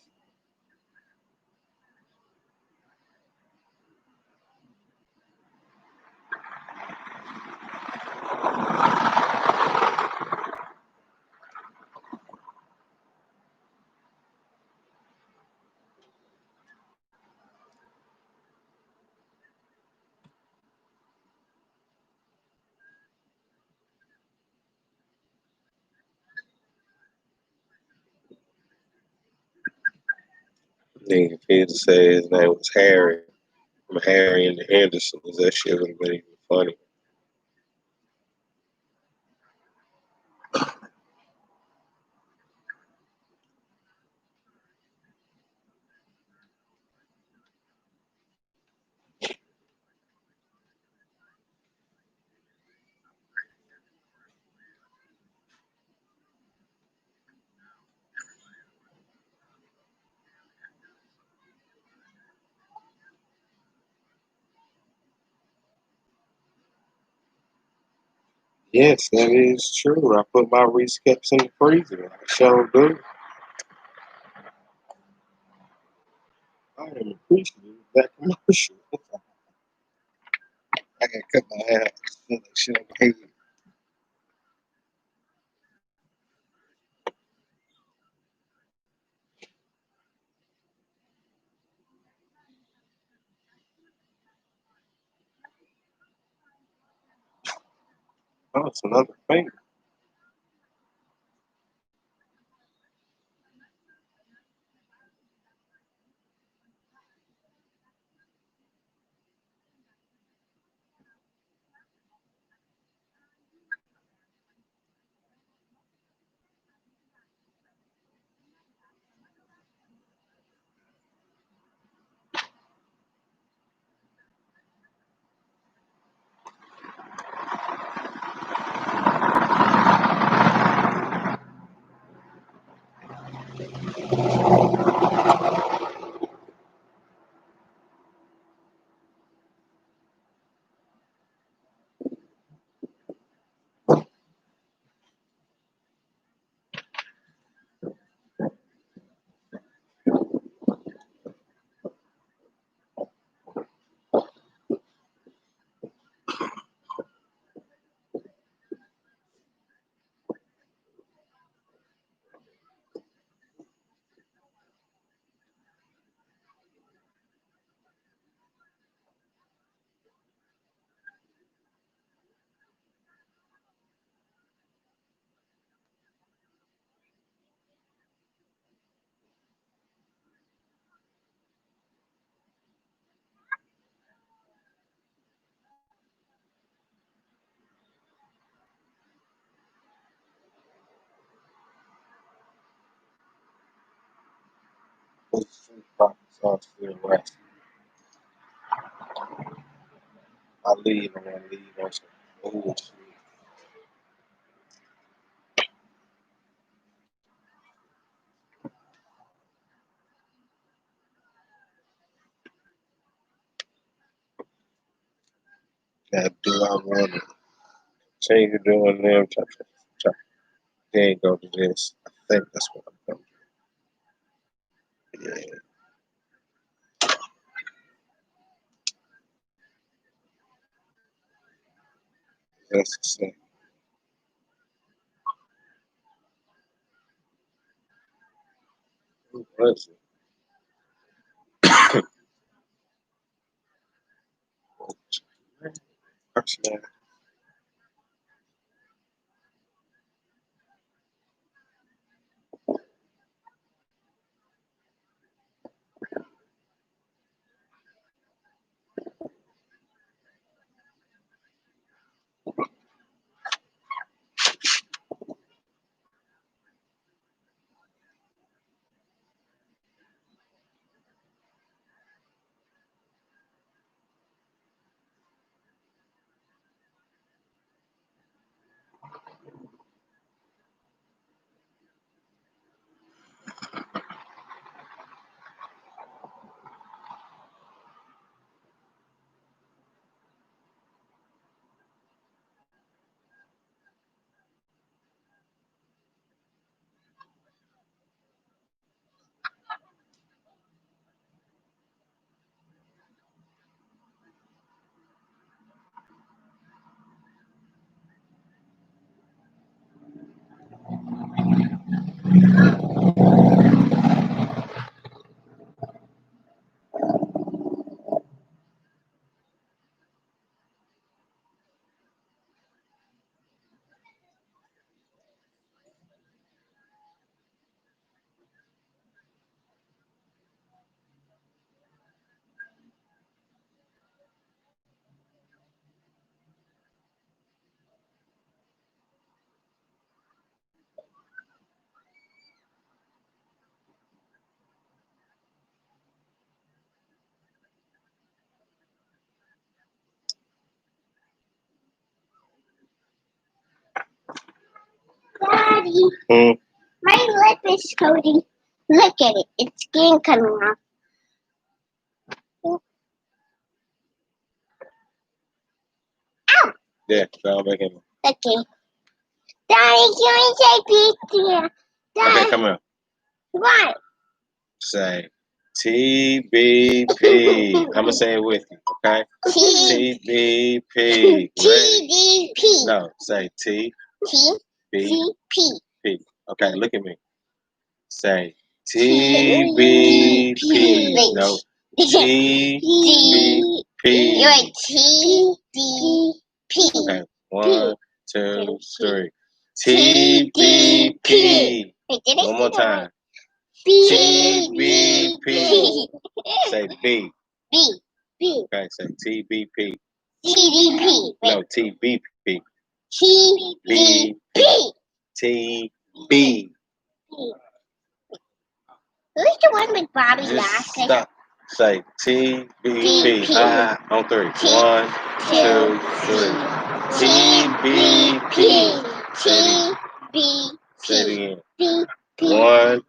Nigga, if he had to say his name was Harry, from Harry and the Hendersons, that shit would have been even funny. Yes, that is true. I put my Reese cups in the freezer. I sure do. I am appreciative of that commercial. I gotta cut my hair. Look like shit on my head. Oh, it's another finger. Those food pockets are still resting. I leave and I leave on some bullshit. That do I want it. Change it doing them. Then go to this. I think that's what I'm going to do. Yeah, that's the same. Who was it? Personality. Daddy, Hmm. my lip is coating. Look at it. It's skin coming off. Yeah, down back in. Okay. Daddy, can we say pizza? Okay, Daddy, come here. what? Say TBP. I'm gonna say it with you, okay? TBP. Ready? TDP. No, say TBP. TDP. Okay, look at me. Say TBP. No, TBP. You're TDP. Okay, 1, 2, 3. TBP. Wait, did I One more say that right? time. TBP. Say B. B. B. Okay, say TBP. TDP. Wait. No, TBP. TDP. TB. Who's the one with Bobby Just Lashley? stop. Say TBP. BP. On 3. 1, 2, 3. TBP. TBP. Say it again. BP. 1,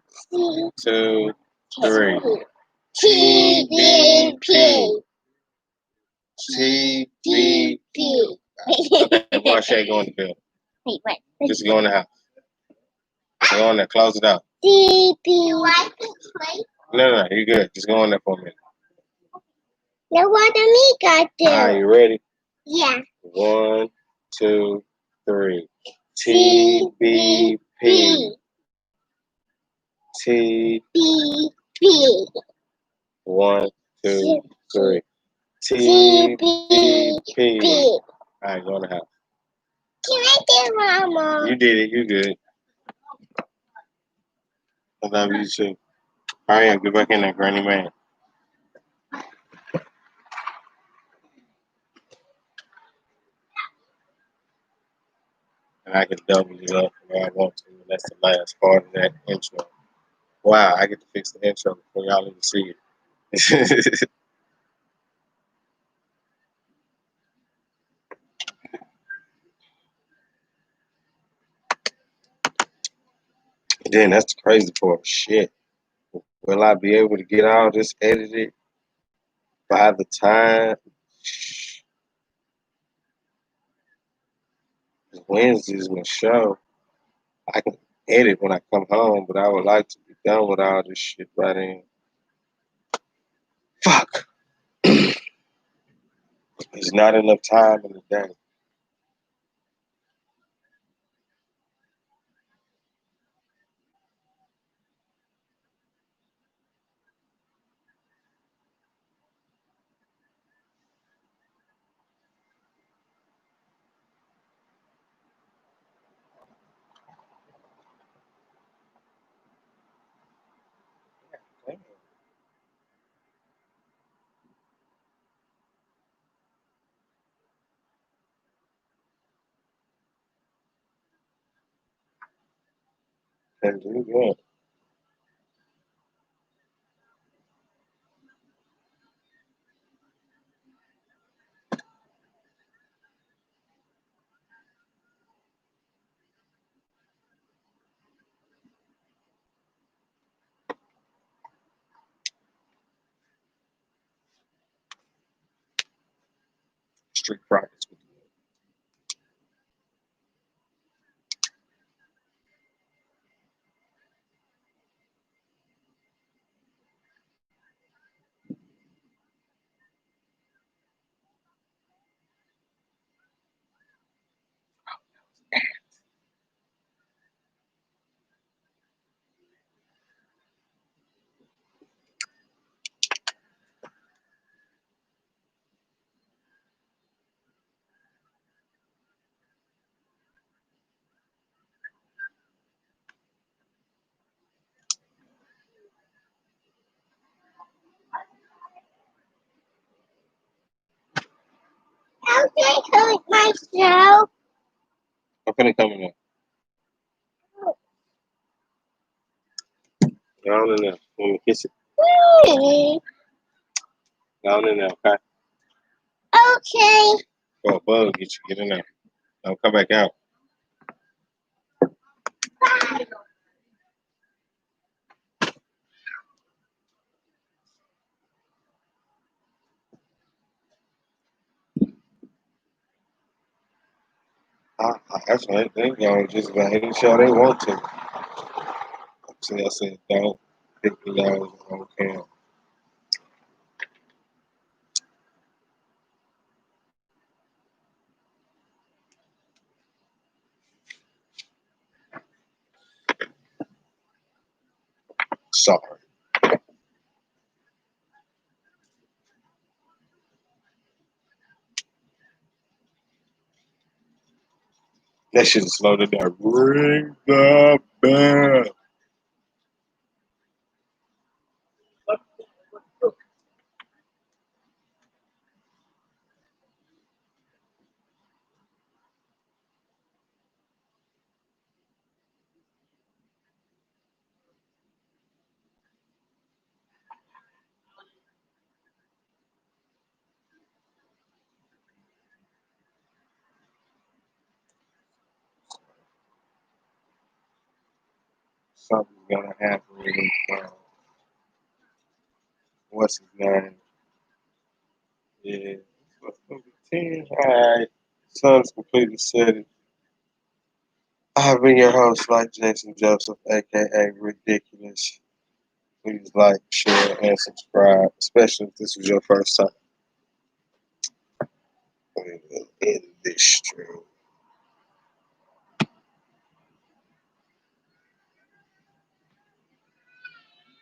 2, 3. TDP. TBP. Okay, boy, Shay, go in the building. Wait, what? Just go in the house. Go in there. Close it out. TDP. No, you're good. Just go in there for a minute. Now what do me got All right, do? you ready? Yeah. 1, 2, 3. TBP. T. TBP. 1, 2, 3. TBP. TBP. All right, go in the house. Can I do Mama? You did it. You good. I love you too. Hurry up. Get back in there, Granny Man. And I can double it up where I want to. And that's the last part of that intro. Wow, I get to fix the intro before y'all even see it. Then that's the crazy part. Shit. Will I be able to get all this edited by the time Wednesday's gonna show? I can edit when I come home, but I would like to be done with all this shit by then. Fuck. There's not enough time in the day. And do that. Street practice. How can I hurt myself? I'm finna come in there. Go on in there. Let me kiss it. Go on in there, okay? Okay. Go a bug get you. Get in there. Don't come back out. That's right. They go just about any show they want to. See, I said, don't pick the guys on camera. Sorry. That shit is slowed it down. Ring the bell. Something's gonna happen with him. What's his name? Yeah. What's number 10? Alright. Son's completely said it. I've been your host, like Jason Joseph, aka Ridiculous. Please like, share, and subscribe, especially if this was your first time in this stream.